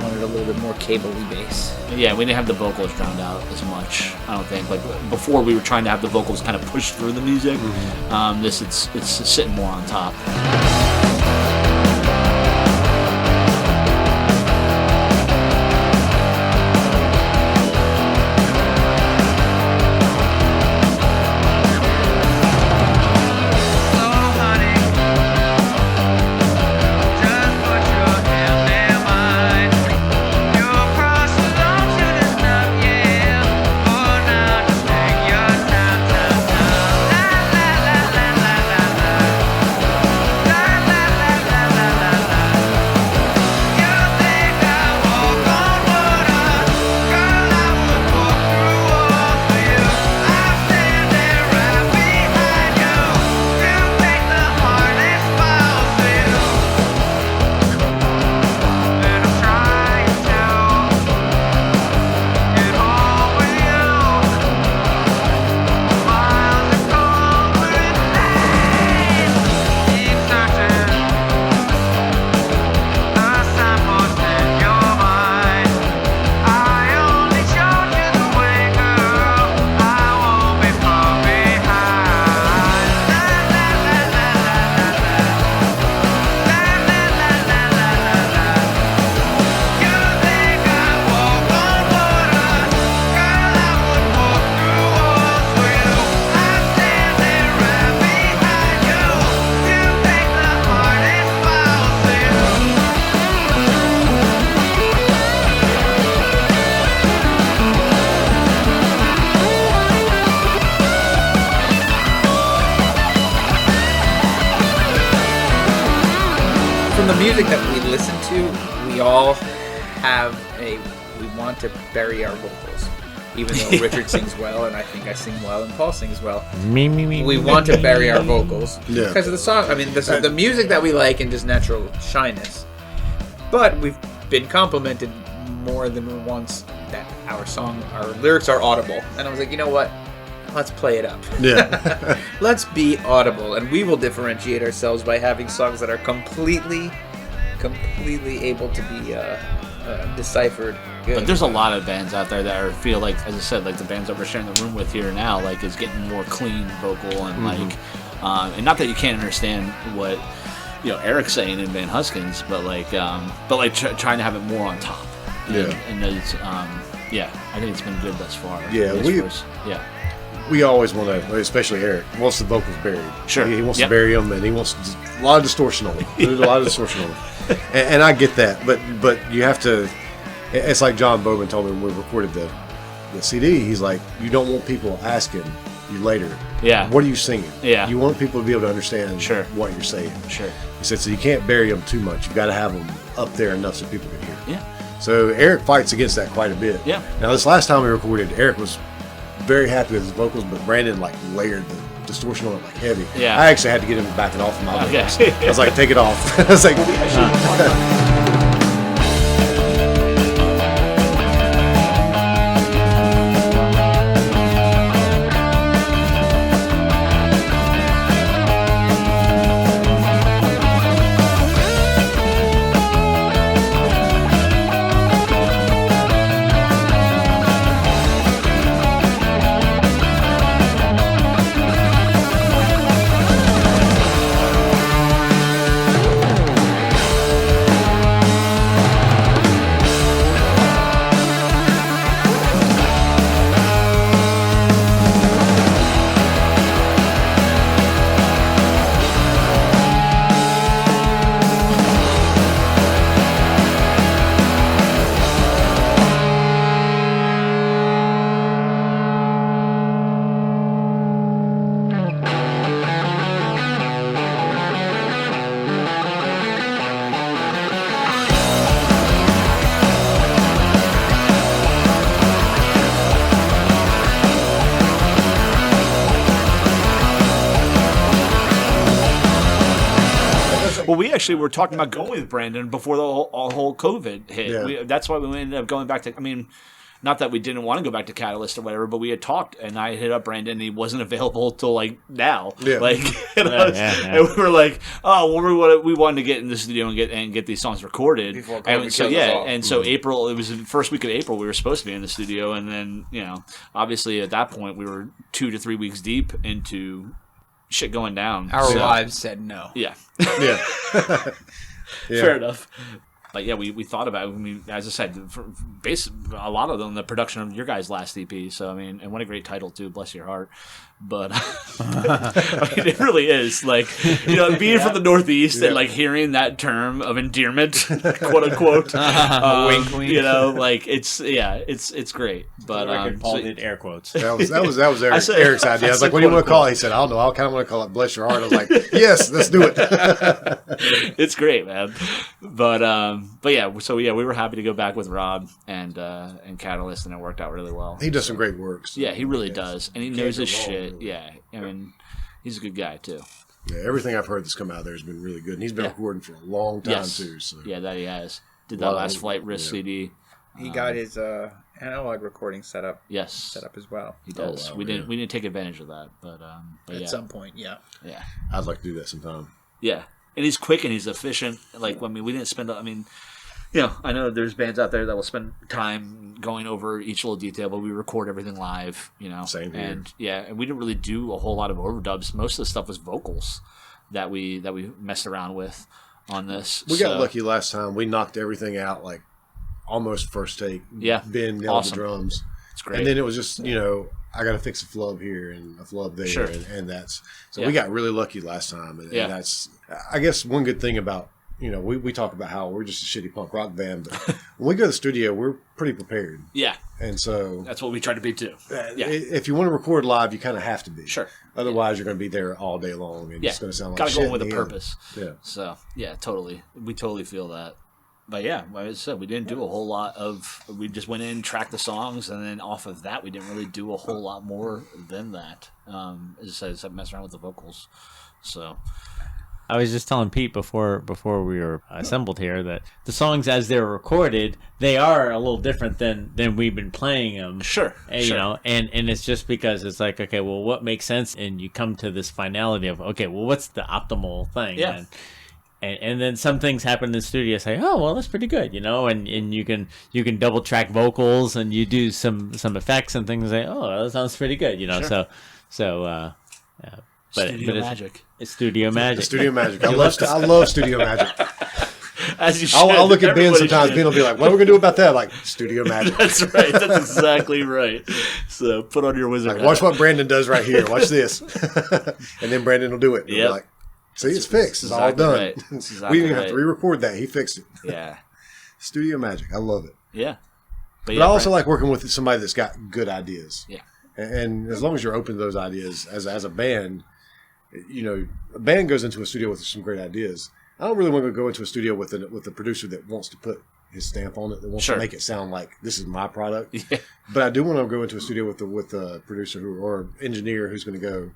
wanted a little bit more cable-y bass. Yeah, we didn't have the vocals drowned out as much. I don't think. Like before, we were trying to have the vocals kind of push through the music. This it's sitting more on top. From the music that we listen to, we all have we want to bury our vocals. Even though Richard sings well, and I think I sing well, and Paul sings well. We want to bury our vocals. Yeah. Because of the song. I mean, the music that we like and just natural shyness. But we've been complimented more than once that our lyrics are audible. And I was like, you know what? Let's play it up. Yeah. Let's be audible, and we will differentiate ourselves by having songs that are completely able to be deciphered. Good. But there's a lot of bands out there that feel like, as I said, like the bands that we're sharing the room with here now, like is getting more clean vocal and like, and not that you can't understand what Eric's saying in Van Huskins, but trying to have it more on top. and it's, I think it's been good thus far. Yeah, we always want to, especially Eric, wants the vocals buried. Sure. He wants to bury them, and he wants a lot of distortion on them. There's a lot of distortion on them. And I get that, but you have to, it's like John Bowman told me when we recorded the CD, he's like, you don't want people asking you later, what are you singing? Yeah. You want people to be able to understand what you're saying. Sure. He said, so you can't bury them too much. You've got to have them up there enough so people can hear. Yeah. So Eric fights against that quite a bit. Yeah. Now, this last time we recorded, Eric was very happy with his vocals, but Brandon like layered the distortion on it like heavy. Yeah. I actually had to get him backing off of my vocals. Okay. I was like, take it off. I was like, Well, we actually were talking about going with Brandon before the whole COVID hit. Yeah. That's why we ended up going back to. I mean, not that we didn't want to go back to Catalyst or whatever, but we had talked, and I hit up Brandon, and he wasn't available till like now. Yeah. Like, and we were like, oh, well, we wanted to get in the studio and get these songs recorded. Before COVID And so killed us all. and so April, it was the first week of April, we were supposed to be in the studio, and then obviously at that point we were 2 to 3 weeks deep into shit going down. Our lives said no. Yeah. yeah. Yeah. Fair enough. But yeah, we thought about it. I mean, as I said, a lot of them, the production of your guys' last EP. So, I mean, and what a great title, too. Bless your heart. But, I mean, it really is. Like, being from the Northeast and, like, hearing that term of endearment, quote unquote. Wink, wink. It's great. But, Paul did air quotes. That was Eric's idea. I was like, what do you want to call it? He said, I don't know. I kind of want to call it Bless Your Heart. I was like, yes, let's do it. It's great, man. But yeah, so we were happy to go back with Rob and Catalyst, and it worked out really well. He does some great work. So yeah, he really does, and he knows his shit. Yeah, I mean, he's a good guy too. Yeah, everything I've heard that's come out there has been really good, and he's been recording for a long time too. So. Yeah, that he has. Did that last Flight Risk CD. He got his analog recording set up as well. He does. Wow, we didn't take advantage of that, but at some point, yeah. I'd like to do that sometime. Yeah, and he's quick and he's efficient. Like, I mean, we didn't spend. I mean, I know there's bands out there that will spend time going over each little detail, but we record everything live. Same here. And we didn't really do a whole lot of overdubs. Most of the stuff was vocals that we messed around with on this. We got lucky last time. We knocked everything out like almost first take. Yeah, Ben nailed the drums. It's great. And then it was just I got to fix a flub here and a flub there, Sure. and that's so we got really lucky last time, and that's I guess one good thing about we talk about how we're just a shitty punk rock band, but when we go to the studio, we're pretty prepared. Yeah, and so that's what we try to be too. If you want to record live, you kind of have to be. Sure. Otherwise, you're going to be there all day long, and it's going to sound like gotta shit. Go in with a purpose. Yeah. So totally, we totally feel that. But yeah, like I said, we didn't do a whole lot of. We just went in, tracked the songs, and then off of that, we didn't really do a whole lot more than that. As I said, except mess around with the vocals. So I was just telling Pete before we were assembled here that the songs as they're recorded, they are a little different than we've been playing them. Sure. And, and it's just because it's like, okay, well, what makes sense? And you come to this finality of, okay, well, what's the optimal thing? Yeah. And then some things happen in the studio. Say, oh well, that's pretty good, and you can double track vocals and you do some effects and things. Say, oh, that sounds pretty good, Sure. So studio magic. It's studio magic. Studio magic. I love studio magic. As you should. I'll look at Ben Everybody sometimes. should. Ben will be like, "What are we gonna do about that?" Like studio magic. That's right. That's exactly right. So put on your wizard Like, hat. watch what Brandon does right here. Watch this, and then Brandon will do it. He'll be Yep. like, see, it's fixed. It's all exactly done. right. That's exactly We didn't even have to right. re-record that. He fixed it. Yeah. Studio magic. I love it. Yeah. But I also like working with somebody that's got good ideas. Yeah. And as long as you're open to those ideas, as a band, a band goes into a studio with some great ideas. I don't really want to go into a studio with a producer that wants to put his stamp on it, that wants to make it sound like this is my product. Yeah. But I do want to go into a studio with a producer or engineer who's going to go,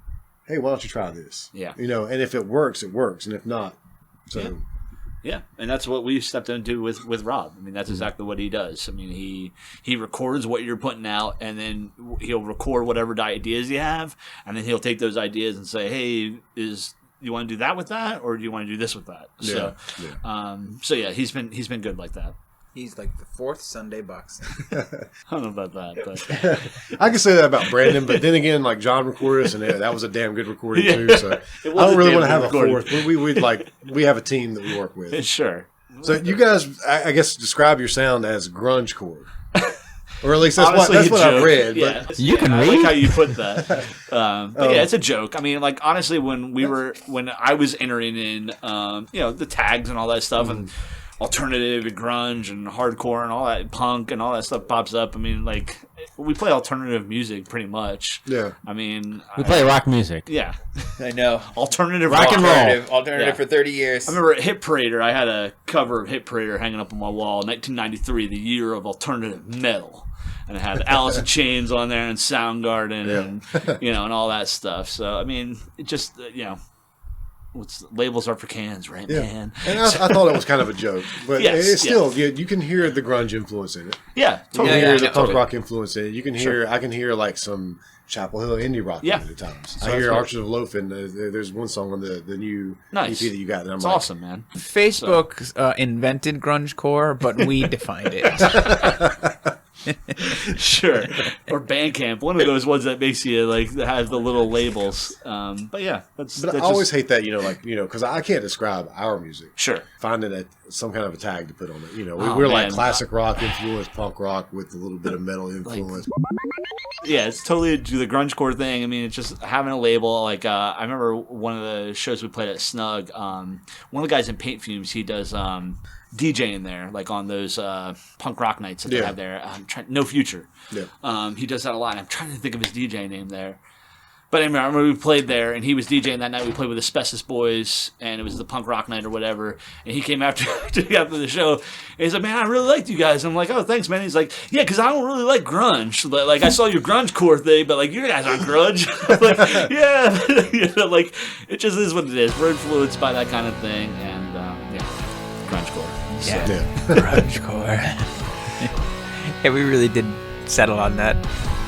hey, why don't you try this? Yeah. And if it works, it works, and if not, so. Yeah. Yeah, and that's what we stepped into with Rob. I mean, that's exactly what he does. I mean, he records what you're putting out, and then he'll record whatever ideas you have, and then he'll take those ideas and say, "Hey, you want to do that with that, or do you want to do this with that?" So he's been good like that. He's like the fourth Sunday boxing. I don't know about that, but I can say that about Brandon, but then again, like John recorded us, and that was a damn good recording too. So I don't really want to have a fourth. We have a team that we work with. Sure. So you guys, I guess, describe your sound as grungecore, or at least that's Honestly, what I've read. Yeah. But You can I read? like how you put that. But yeah, it's a joke. I mean, like honestly, when I was entering in, the tags and all that stuff, and alternative and grunge and hardcore and all that punk and all that stuff pops up. I mean, like we play alternative music pretty much. Yeah. I mean, We play rock music. Yeah. I know. Alternative Rock and roll. Alternative Yeah. for 30 years. I remember at Hit Parader, I had a cover of Hit Parader hanging up on my wall, 1993, the year of alternative metal. And it had Alice in Chains on there and Soundgarden and, and all that stuff. So, I mean, it just, labels are for cans, right, man? And I thought it was kind of a joke, but Yes, it's still you can hear the grunge influence in it. Yeah, You totally. can hear the totally. punk rock influence in it. You can hear I can hear like some Chapel Hill indie rock in it at times. I hear that's Archers of Loafin. There's one song on the new Nice. EP that you got. And I'm It's like, awesome, man. Facebook invented grungecore, but we defined it. Sure. Or Bandcamp, one of those ones that makes you like that has the little labels. But yeah, that's. But that's I always just, hate that, because I can't describe our music. Sure. Finding some kind of a tag to put on it. Oh, We're like man. classic rock influence, punk rock with a little bit of metal influence. Yeah, it's totally the grungecore thing. I mean, it's just having a label. Like I remember one of the shows we played at Snug. One of the guys in Paint Fumes, he does DJing there, like on those punk rock nights that they have there. No Future. Yeah. He does that a lot. I'm trying to think of his DJ name there. But anyway, I remember we played there, and he was DJing that night. We played with Asbestos Boys, and it was the punk rock night or whatever. And he came after the show, and he's like, "Man, I really liked you guys." I'm like, "Oh, thanks, man." He's like, "Yeah, because I don't really like grunge. Like, I saw your grungecore thing, but like, you guys aren't grunge." I'm like, yeah, like it just is what it is. We're influenced by that kind of thing, and grungecore. Yeah. Grungecore. Yeah, we really did settle on that.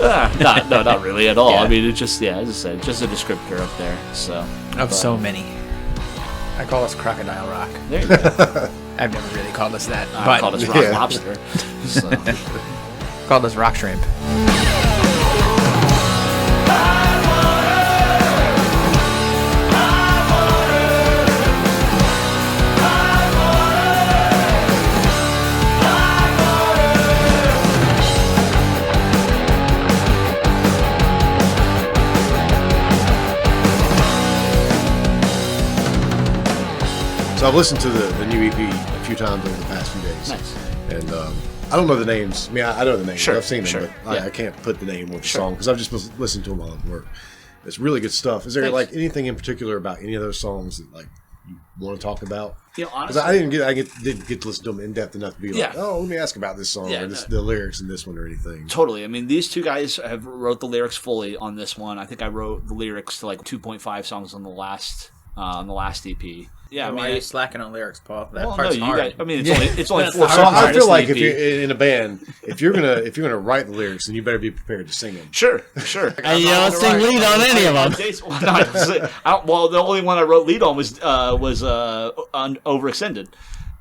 Not really at all. Yeah. I mean, it's just as I said, just a descriptor up there. So So many. I call us Crocodile Rock. there you go. I've never really called us that, I but called us Rock Lobster. So. called us Rock Shrimp. So I've listened to the new EP a few times over the past few days. Nice. And I don't know the names. I mean, I know the names. Sure, I've seen them, sure. but Yeah. I can't put the name with the song because I've just listened to them while at work. It's really good stuff. Is there Thanks. like anything in particular about any of those songs that like you want to talk about? Because Honestly, I didn't get to listen to them in depth enough to be like, Yeah. oh, let me ask about this song or the lyrics in this one or anything. Totally. I mean, these two guys have wrote the lyrics fully on this one. I think I wrote the lyrics to like 2.5 songs on the last EP. Yeah, I Why are mean, you slacking on lyrics, Paul? That well, part's no, you hard. guys. I mean, it's only That's four the So songs. I on feel this like EP. if you're in a band, if you're gonna write the lyrics, then you better be prepared to sing them. Sure. And you don't sing lead on any of them. Well, the only one I wrote lead on was on Overextended,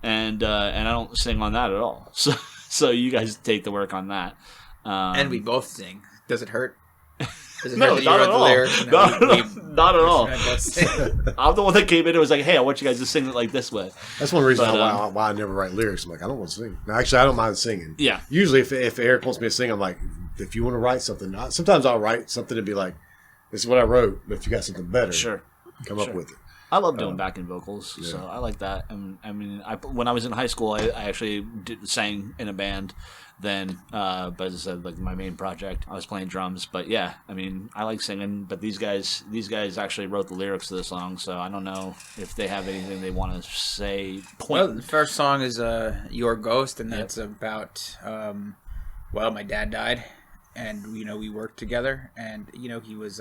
and I don't sing on that at all. So you guys take the work on that. And we both sing. Does it hurt? Does it No, hurt that you not wrote at the all. lyrics? Not at all. all. I'm the one that came in and was like, hey, I want you guys to sing it like this way. That's one reason But, why I never write lyrics. I'm like, I don't want to sing. No, actually, I don't mind singing. Yeah. Usually, if Eric wants me to sing, I'm like, if you want to write something, sometimes I'll write something and be like, this is what I wrote, but if you got something better, Sure. come up with it. I love doing backing vocals, so I like that. I mean, when I was in high school, I actually sang in a band. Then, but as I said, like my main project, I was playing drums. But yeah, I mean, I like singing. But these guys actually wrote the lyrics to the song, so I don't know if they have anything they want to say. Well, the first song is "Your Ghost," and that's about my dad died, and we worked together, and he was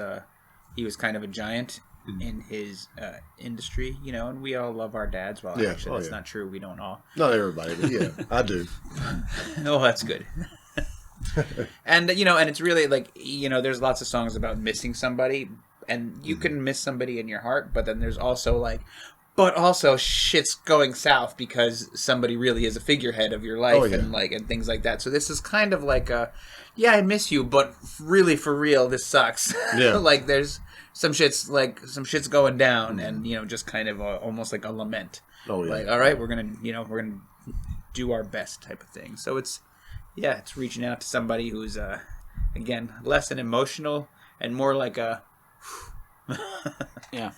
kind of a giant in his industry, and we all love our dads. Well, actually, that's not true. We don't all. Not everybody, but yeah, I do. Oh, that's good. And and it's really like there's lots of songs about missing somebody, and you can miss somebody in your heart, but then there's also shit's going south because somebody really is a figurehead of your life, and things like that. So this is kind of like I miss you, but really for real, this sucks. Yeah. Like there's some shit's going down, and just kind of almost like a lament. Oh yeah. Like, all right, we're gonna do our best type of thing. So it's reaching out to somebody who's again less an emotional and more like a yeah.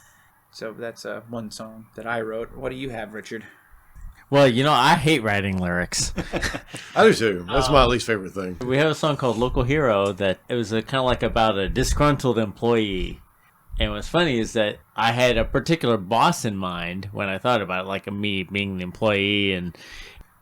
So that's one song that I wrote. What do you have, Richard? Well, I hate writing lyrics. I do too. That's my least favorite thing. We have a song called Local Hero that it was kind of like about a disgruntled employee. And what's funny is that I had a particular boss in mind when I thought about it, like me being the employee, and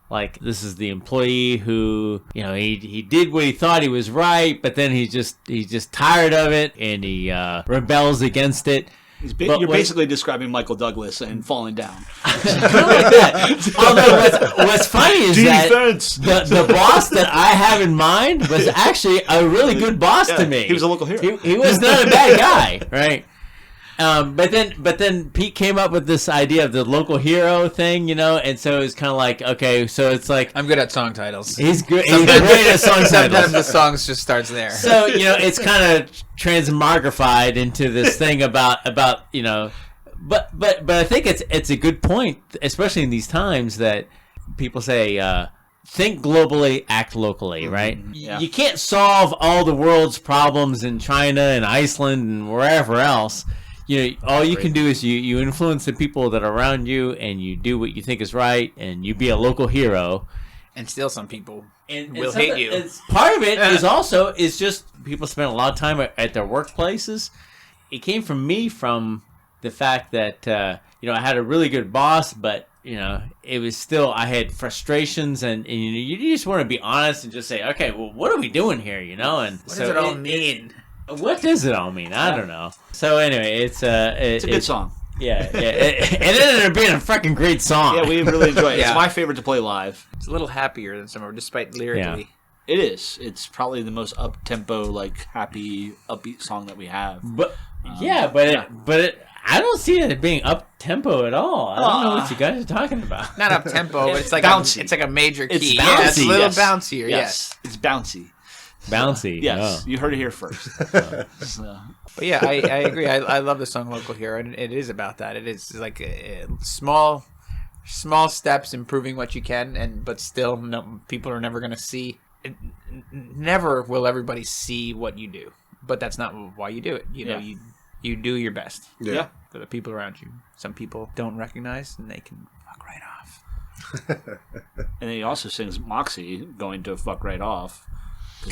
like this is the employee who, he did what he thought he was right, but then he's just tired of it and he rebels against it. You're basically describing Michael Douglas and falling down. Kind of like that. Although what's funny is that the boss that I have in mind was actually a really good boss to me. He was a local hero. He was not a bad guy, right? But then Pete came up with this idea of the local hero thing, and so it's kind of like, okay, so it's like I'm good at song titles. He's good. He's great at song titles. Sometimes the songs just starts there. So it's kind of transmogrified into this thing about but I think it's a good point, especially in these times that people say think globally, act locally, right? Yeah. You can't solve all the world's problems in China and Iceland and wherever else. All you can do is you influence the people that are around you, and you do what you think is right, and you be a local hero. And still, some people will hate you. Part of it is just people spend a lot of time at their workplaces. It came from me from the fact that I had a really good boss, but it was still I had frustrations, and you just want to be honest and just say, okay, well, what are we doing here? And what does it all mean? What does it all mean? I don't know. So anyway, it's a good song. Yeah. It ended up being a fucking great song. Yeah, we really enjoy it. It's my favorite to play live. It's a little happier than some, despite lyrically. Yeah. It is. It's probably the most up tempo, happy, upbeat song that we have. But I don't see it being up tempo at all. I don't know what you guys are talking about. Not up tempo, but it's like bouncy. It's like a major key. It's bouncy. Yeah, it's a little bouncier. Yes, it's bouncy. Bouncy. Yes, you heard it here first. So. But yeah, I agree. I love the song "Local Hero," and it is about that. It is like small steps, improving what you can, but still, people are never going to see. Never will everybody see what you do, but that's not why you do it. You do your best. Yeah. For the people around you. Some people don't recognize, and they can fuck right off. And then he also sings Moxie going to fuck right off.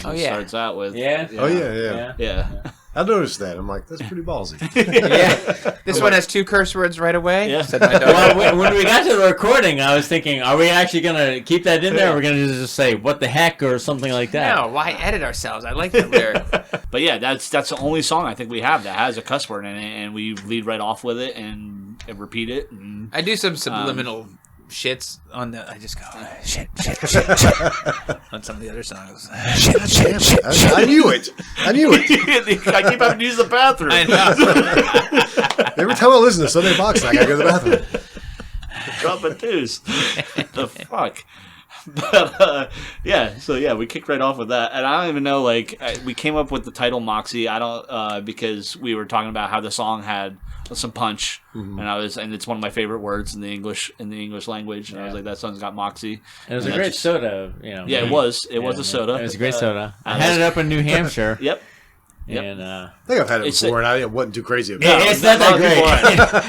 Oh, it starts out with yeah. Oh yeah. I noticed that. I'm like, that's pretty ballsy. Yeah. This one has 2 curse words right away. Yeah. Said my dog. Well, when we got to the recording, I was thinking, are we actually going to keep that in there? Or are we going to just say, what the heck, or something like that? No, why edit ourselves? I like that lyric. But yeah, that's the only song I think we have that has a cuss word in it, and we lead right off with it and repeat it. And, I do some subliminal shits on the. I just go shit on some of the other songs. Shit. I knew it. I keep having to use the bathroom. I know. Every time I listen to Sunday Boxing, I gotta go to the bathroom. Dropping twos. The fuck. But we kicked right off with that, and I don't even know. Like, we came up with the title Moxie. I don't because we were talking about how the song had some punch, and it's one of my favorite words in the English language. And I was like, that song's got Moxie. It was a great soda, you know. Yeah, it was. It was a soda. It was a great soda. I had it up in New Hampshire. Yep. And I think I've had it before, and I wasn't too crazy about it. It's not that great.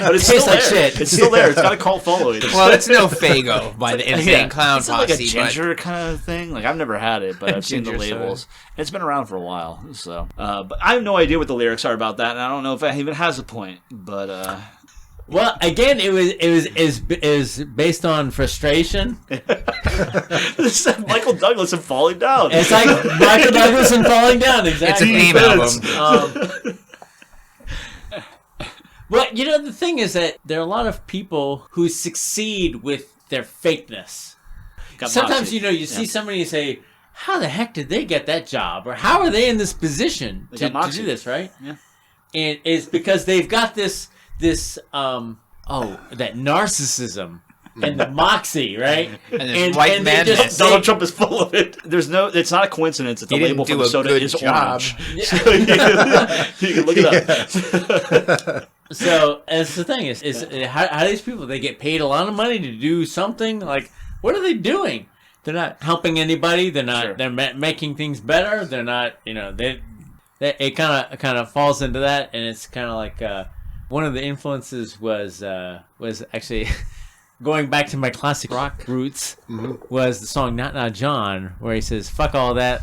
But it's still like shit. It's still there. It's got a cult following. Well, it's no Faygo by the Insane Clown It's Posse. like a ginger kind of thing. Like, I've never had it, but I've seen the labels. Soda. It's been around for a while. So, but I have no idea what the lyrics are about that, and I don't know if it even has a point. But well, again, it was based on frustration. This is Michael Douglas and falling down. It's like Michael Douglas and falling down. Exactly. It's a theme album. Well, you know, the thing is that there are a lot of people who succeed with their fakeness. Sometimes, you know, you see somebody and say, how the heck did they get that job? Or how are they in this position to do this, right? Yeah. And it's because they've got that narcissism and the moxie, right? And this white madness. Donald Trump is full of it. It's not a coincidence that the label for the soda is orange. Yeah. So you can look it up. So, as the thing is how these people, they get paid a lot of money to do something, like, what are they doing? They're not helping anybody. They're not. Sure. They're making things better. They're not. You know, it kind of falls into that, and it's kind of like one of the influences was actually going back to my classic rock roots. Was the song "Not Not John," where he says, "Fuck all that.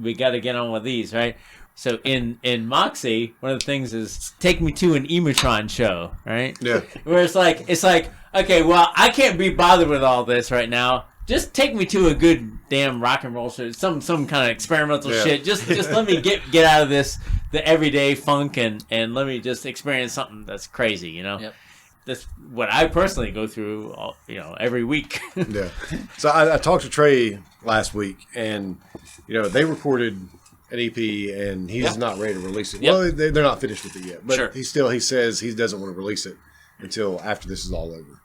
We got to get on with these," right? So in Moxie, one of the things is take me to an Ematron show, right? Yeah. Where it's like, okay, well, I can't be bothered with all this right now. Just take me to a good damn rock and roll show, some kind of experimental shit. Just let me get out of this, the everyday funk, and let me just experience something that's crazy, you know? Yep. That's what I personally go through, every week. Yeah. So I talked to Trey last week, and, they recorded an EP, and he's not ready to release it. Yep. Well, they're not finished with it yet, but he says he doesn't want to release it until after this is all over.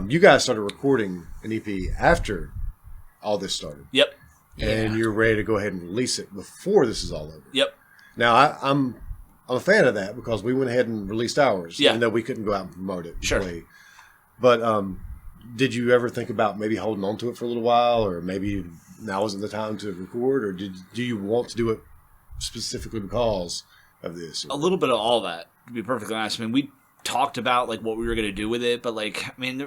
You guys started recording an EP after all this started. Yep. And you're ready to go ahead and release it before this is all over. Yep. Now, I'm a fan of that because we went ahead and released ours, even though we couldn't go out and promote it. Sure. Play. But did you ever think about maybe holding on to it for a little while, or maybe now isn't the time to record, or do you want to do it specifically because of this? A little bit of all that, to be perfectly honest. I mean, we talked about like what we were going to do with it, but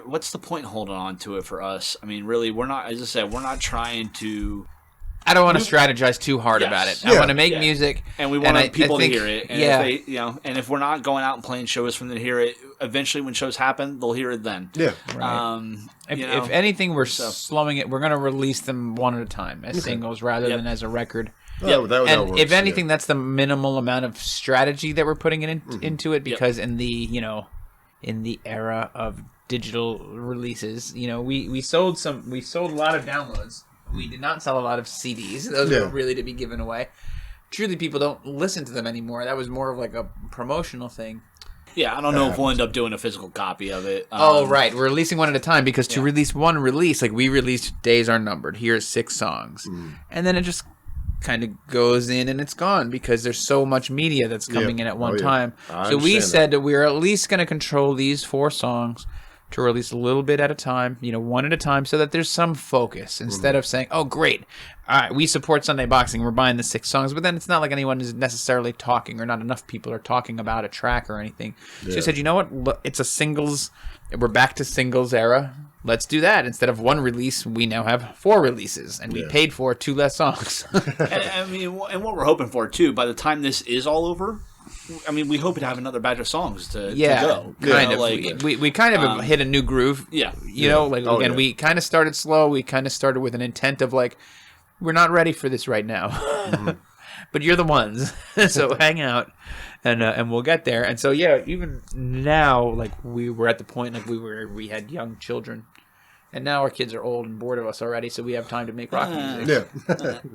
what's the point holding on to it for us? I mean, really, we're not, as I said, we're not trying to. I don't want to strategize too hard about it. I want to make music, and we want people to hear it. And if they, and if we're not going out and playing shows for them to hear it, eventually when shows happen, they'll hear it then. Yeah. Right. If anything, we're slowing it. We're going to release them one at a time as singles rather than as a record. Yeah, and if anything, that's the minimal amount of strategy that we're putting into it, because in the era of digital releases, we sold a lot of downloads. We did not sell a lot of CDs. Those were really to be given away. Truly, people don't listen to them anymore. That was more of like a promotional thing. Yeah, I don't know if we'll end up doing a physical copy of it. Right. We're releasing one at a time because to release one release, like we released Days Are Numbered. Here's 6 songs. And then it just kind of goes in and it's gone because there's so much media that's coming in at one time. So we said that we're at least going to control these 4 songs to release a little bit at a time, one at a time, so that there's some focus instead of saying, oh, great, all right, we support Sunday Boxing, we're buying the 6 songs, but then it's not like anyone is necessarily talking, or not enough people are talking about a track or anything. So we said, you know what, look, it's a singles, we're back to singles era, let's do that. Instead of 1 release, we now have 4 releases, and we paid for 2 less songs. and what we're hoping for, too, by the time this is all over, we hope to have another batch of songs to go. Kind of. We kind of hit a new groove. Yeah. We kind of started slow. We kind of started with an intent of like, we're not ready for this right now. But you're the ones. So hang out and we'll get there. And so, even now, like we were at the point like we had young children. And now our kids are old and bored of us already, so we have time to make rock music.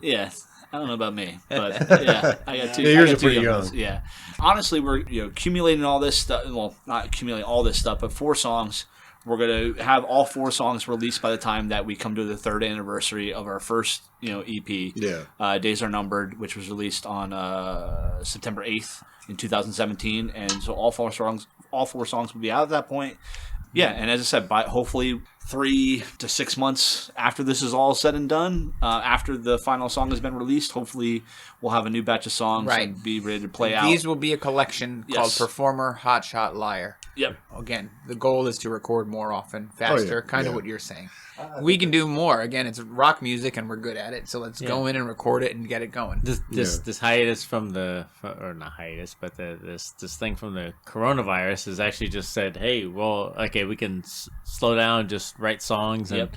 Yes. I don't know about me, but yeah, I got two. Yeah, yours I got are two pretty young young. ones. Yeah, honestly, we're accumulating all this stuff. Well, not accumulating all this stuff, but 4 songs. We're gonna have all 4 songs released by the time that we come to the 3rd anniversary of our first EP. Yeah. Days Are Numbered, which was released on September 8th in 2017, and so all 4 songs will be out at that point. Yeah, and as I said, by hopefully 3 to 6 months after this is all said and done, after the final song has been released, hopefully we'll have a new batch of songs and be ready to play out. These will be a collection called Performer, Hotshot, Liar. Yep. Again, the goal is to record more often, faster, kind of what you're saying. We can do more. Again, it's rock music and we're good at it, so let's go in and record it and get it going. This hiatus from the, or not hiatus, but this thing from the coronavirus has actually just said, hey, well, okay, we can slow down, just write songs, and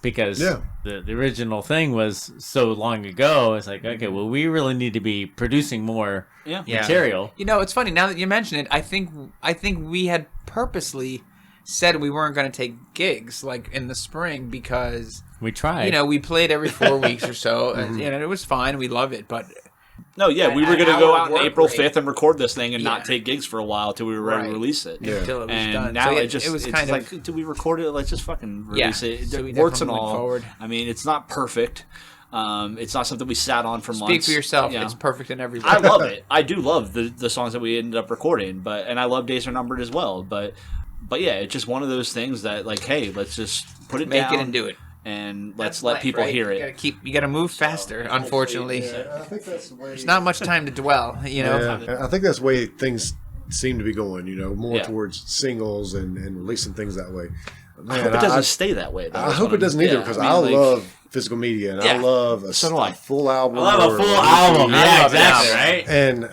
because the original thing was so long ago, it's like, okay, well, we really need to be producing more material. You know, it's funny now that you mention it. I think we had purposely said we weren't going to take gigs like in the spring because we tried. You know, we played every 4 weeks or so, and it was fine. We love it, but no, we were going to go out on April 5th and record this thing and not take gigs for a while till we were ready to release it. Until it was and done. now So it's kind of like, do we record it? Let's just fucking release it. So we Warts and definitely all. went forward. I mean, it's not perfect. It's not something we sat on for months. Speak for yourself. You know. It's perfect in every way. I love it. I do love the songs that we ended up recording, and I love Days Are Numbered as well. But yeah, it's just one of those things that, like, hey, let's just put it Make down it and do it. and let's let people hear it. You gotta move faster. Unfortunately, I think that's the way. there's not much time to dwell. You know, I think that's the way things seem to be going. More towards singles and releasing things that way. Man, I hope it doesn't stay that way, though. I hope it doesn't either, because I love physical media and I love a full album. I love a full album. Yeah, exactly, right? And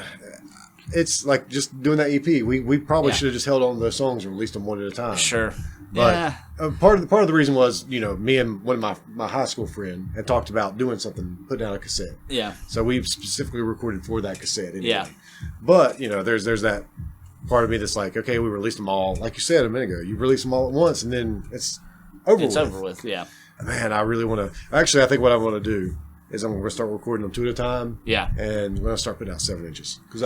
it's like just doing that EP. We probably should have just held on to those songs and released them one at a time. Sure. But part of the reason was, me and one of my high school friend had talked about doing something, put down a cassette. Yeah. So we specifically recorded for that cassette. Anyway. Yeah. But there's that part of me that's like, okay, we released them all, like you said a minute ago. You release them all at once, and then it's over. It's over with. Yeah. Man, I really want to. Actually, I think what I want to do is I'm going to start recording them 2 at a time. Yeah. And we're going to start putting out 7 inches. Because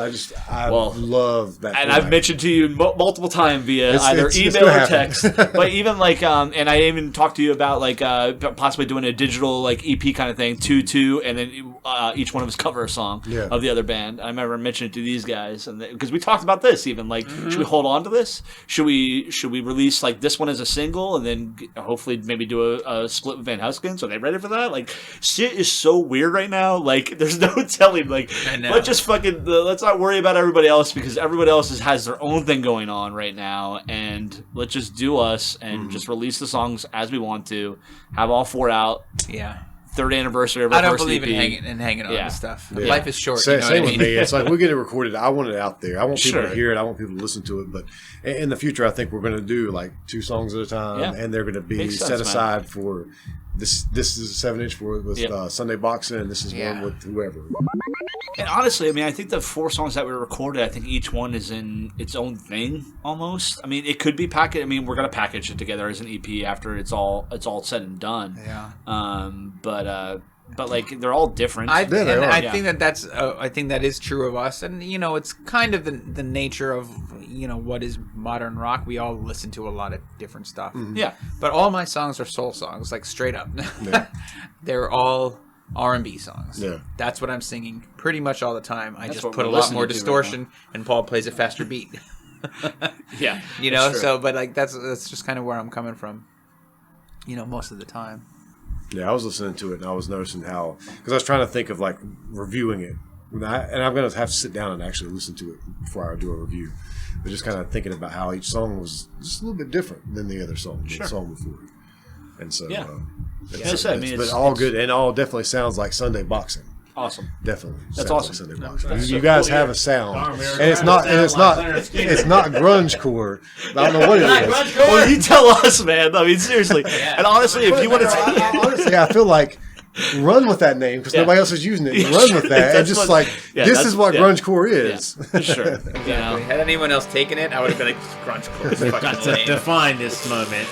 I love that. And I've mentioned to you multiple times via either it's email or happen. text. But even and I even talked to you about possibly doing a digital EP kind of thing, 2-2, and then each one of us cover a song of the other band. I remember mentioning it to these guys, and because we talked about this even, should we hold on to this? Should we release this one as a single, and then hopefully maybe do a split with Van Houskens? Are they ready for that? Shit is so weird right now. There's no telling. Let's just fucking let's not worry about everybody else, because everybody else has their own thing going on right now, and let's just do us and just release the songs as we want to. Have all 4 out. Yeah. 3rd anniversary of our first believe EP. in hanging on to stuff. Yeah. Life is short. Same what I with mean? me. It's like we get it recorded. I want it out there. I want people to Sure. hear it. I want people to listen to it. But in the future, I think we're going to do 2 songs at a time, and they're going to be Makes sense, set aside for this. This is a 7-inch with Sunday Boxing, and this is one with whoever. And honestly, I think the 4 songs that we recorded, I think each one is in its own thing almost. It could be packaged. We're going to package it together as an EP after it's all said and done. Yeah. But they're all different. I think that's I think that is true of us, and it's kind of the nature of what is modern rock. We all listen to a lot of different stuff. Mm-hmm. Yeah, but all my songs are soul songs, straight up. Yeah. They're all R&B songs. Yeah. That's what I'm singing pretty much all the time. I That's just what put a we're lot more listening to distortion, and Paul plays a faster beat. yeah, that's so. But that's just kind of where I'm coming from. Most of the time. Yeah, I was listening to it, and I was noticing how, because I was trying to think of reviewing it, and I'm going to have to sit down and actually listen to it before I do a review. But just kind of thinking about how each song was just a little bit different than the other song, the song before. And so, but all good, and all definitely sounds like Sunday Boxing. Awesome, definitely. That's sounds awesome. Like Sunday Boxing. You guys have a sound, and it's not grungecore. I don't know what it is. Well, you tell us, man. Seriously. And honestly, if you want to, honestly, I feel like run with that name because nobody else is using it. Run with that, and just this is what grungecore is. Yeah, sure. Had anyone else taken it, I would have been like grungecore. We've got to define this moment.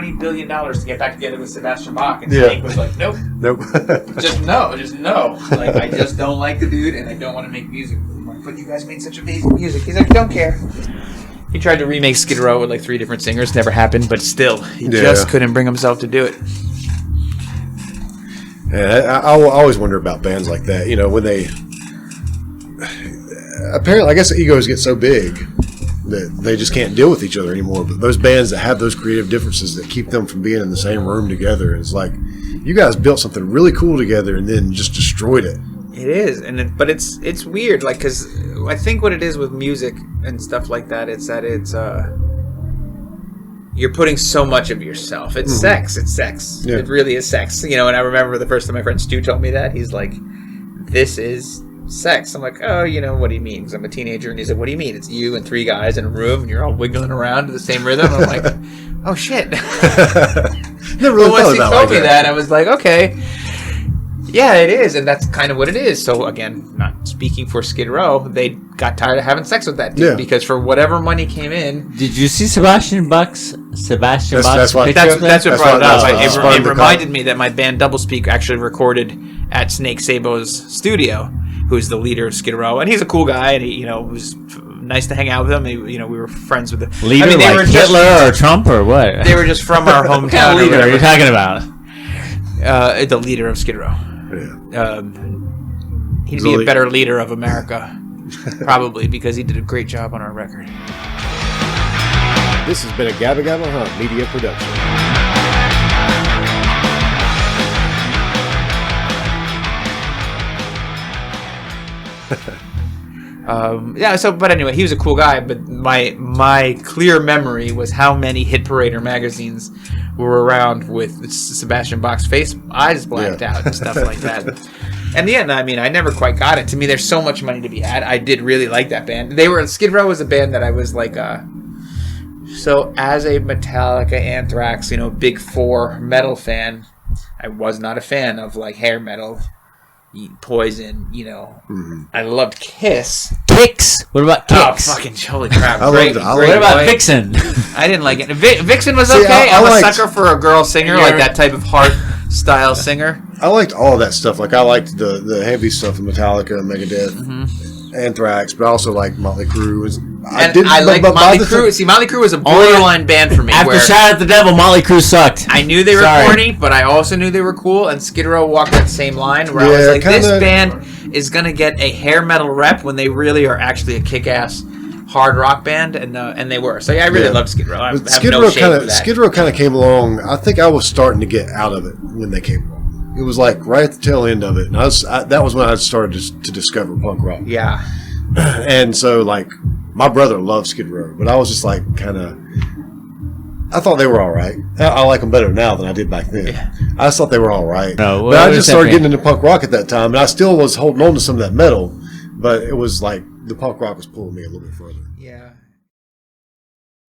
$20 billion to get back together with Sebastian Bach. And Yeah. Snake was like, nope. Nope. Just no. Like, I just don't like the dude, and I don't want to make music. I'm like, but you guys made such amazing music. He's like, don't care. He tried to remake Skid Row with like 3 different singers. Never happened, but still, he just couldn't bring himself to do it. Yeah, I always wonder about bands like that. You know, when they apparently, I guess the egos get so big that they just can't deal with each other anymore. But those bands that have those creative differences that keep them from being in the same room together, it's like you guys built something really cool together and then just destroyed it. It is, but it's weird, like, because I think what it is with music and stuff like that, it's that you're putting so much of yourself. It's sex. It's sex. Yeah. It really is sex. You know, and I remember the first time my friend Stu told me that, he's like, this is sex. I'm like, oh, you know, what do you mean? Because I'm a teenager, and he's like, what do you mean? It's you and 3 guys in a room, and you're all wiggling around to the same rhythm. I'm like, oh shit. Never really Once thought he about told like me that, I was like, okay. Yeah, it is, and that's kind of what it is. So again, not speaking for Skid Row, they got tired of having sex with that dude because for whatever money came in. Did you see Sebastian Bach's picture? That's what brought it up. It reminded me that my band Doublespeak actually recorded at Snake Sabo's studio, who's the leader of Skid Row, and he's a cool guy, and he, you know, was nice to hang out with him. He, you know, we were friends with the leader, they like were Hitler or Trump or what? They were just from our hometown. What kind of leader are you talking about? The leader of Skid Row. Yeah. He'd be a better leader of America, probably, because he did a great job on our record. This has been a Gabba Gabba Hunt media production. But anyway, he was a cool guy, but my clear memory was how many Hit Parader magazines were around with Sebastian Bach's eyes blacked out and stuff like that. And yeah, I mean, I never quite got it. To me, there's so much money to be had. I did really like that band. Skid Row was a band that I was like, so as a Metallica, Anthrax, you know, Big Four metal fan, I was not a fan of like hair metal, Poison, you know. I loved Kiss. Kicks. What about Kicks? Oh, fucking holy crap! What about Vixen? I didn't like it. Vixen was okay. I'm a sucker for a girl singer, like that type of heart style singer. I liked all of that stuff. Like I liked the heavy stuff of Metallica, Megadeth, Anthrax, but I also like Motley Crue. I like Motley Crue. See, Motley Crue was a borderline band for me. After Shout at the Devil, Motley Crue sucked. I knew they were corny, but I also knew they were cool. And Skid Row walked that same line where I was like, this band is gonna get a hair metal rep when they really are actually a kick-ass hard rock band, and they were. So yeah, I really loved Skid Row. Skid Row kind of came along. I think I was starting to get out of it when they came along. It was like right at the tail end of it, and that was when I started to discover punk rock. Yeah, and so like my brother loved Skid Row, but I was just like kind of. I thought they were all right. I like them better now than I did back then. Yeah. I just thought they were all right. No, but I just started getting into punk rock at that time, and I still was holding on to some of that metal, but it was like the punk rock was pulling me a little bit further. Yeah.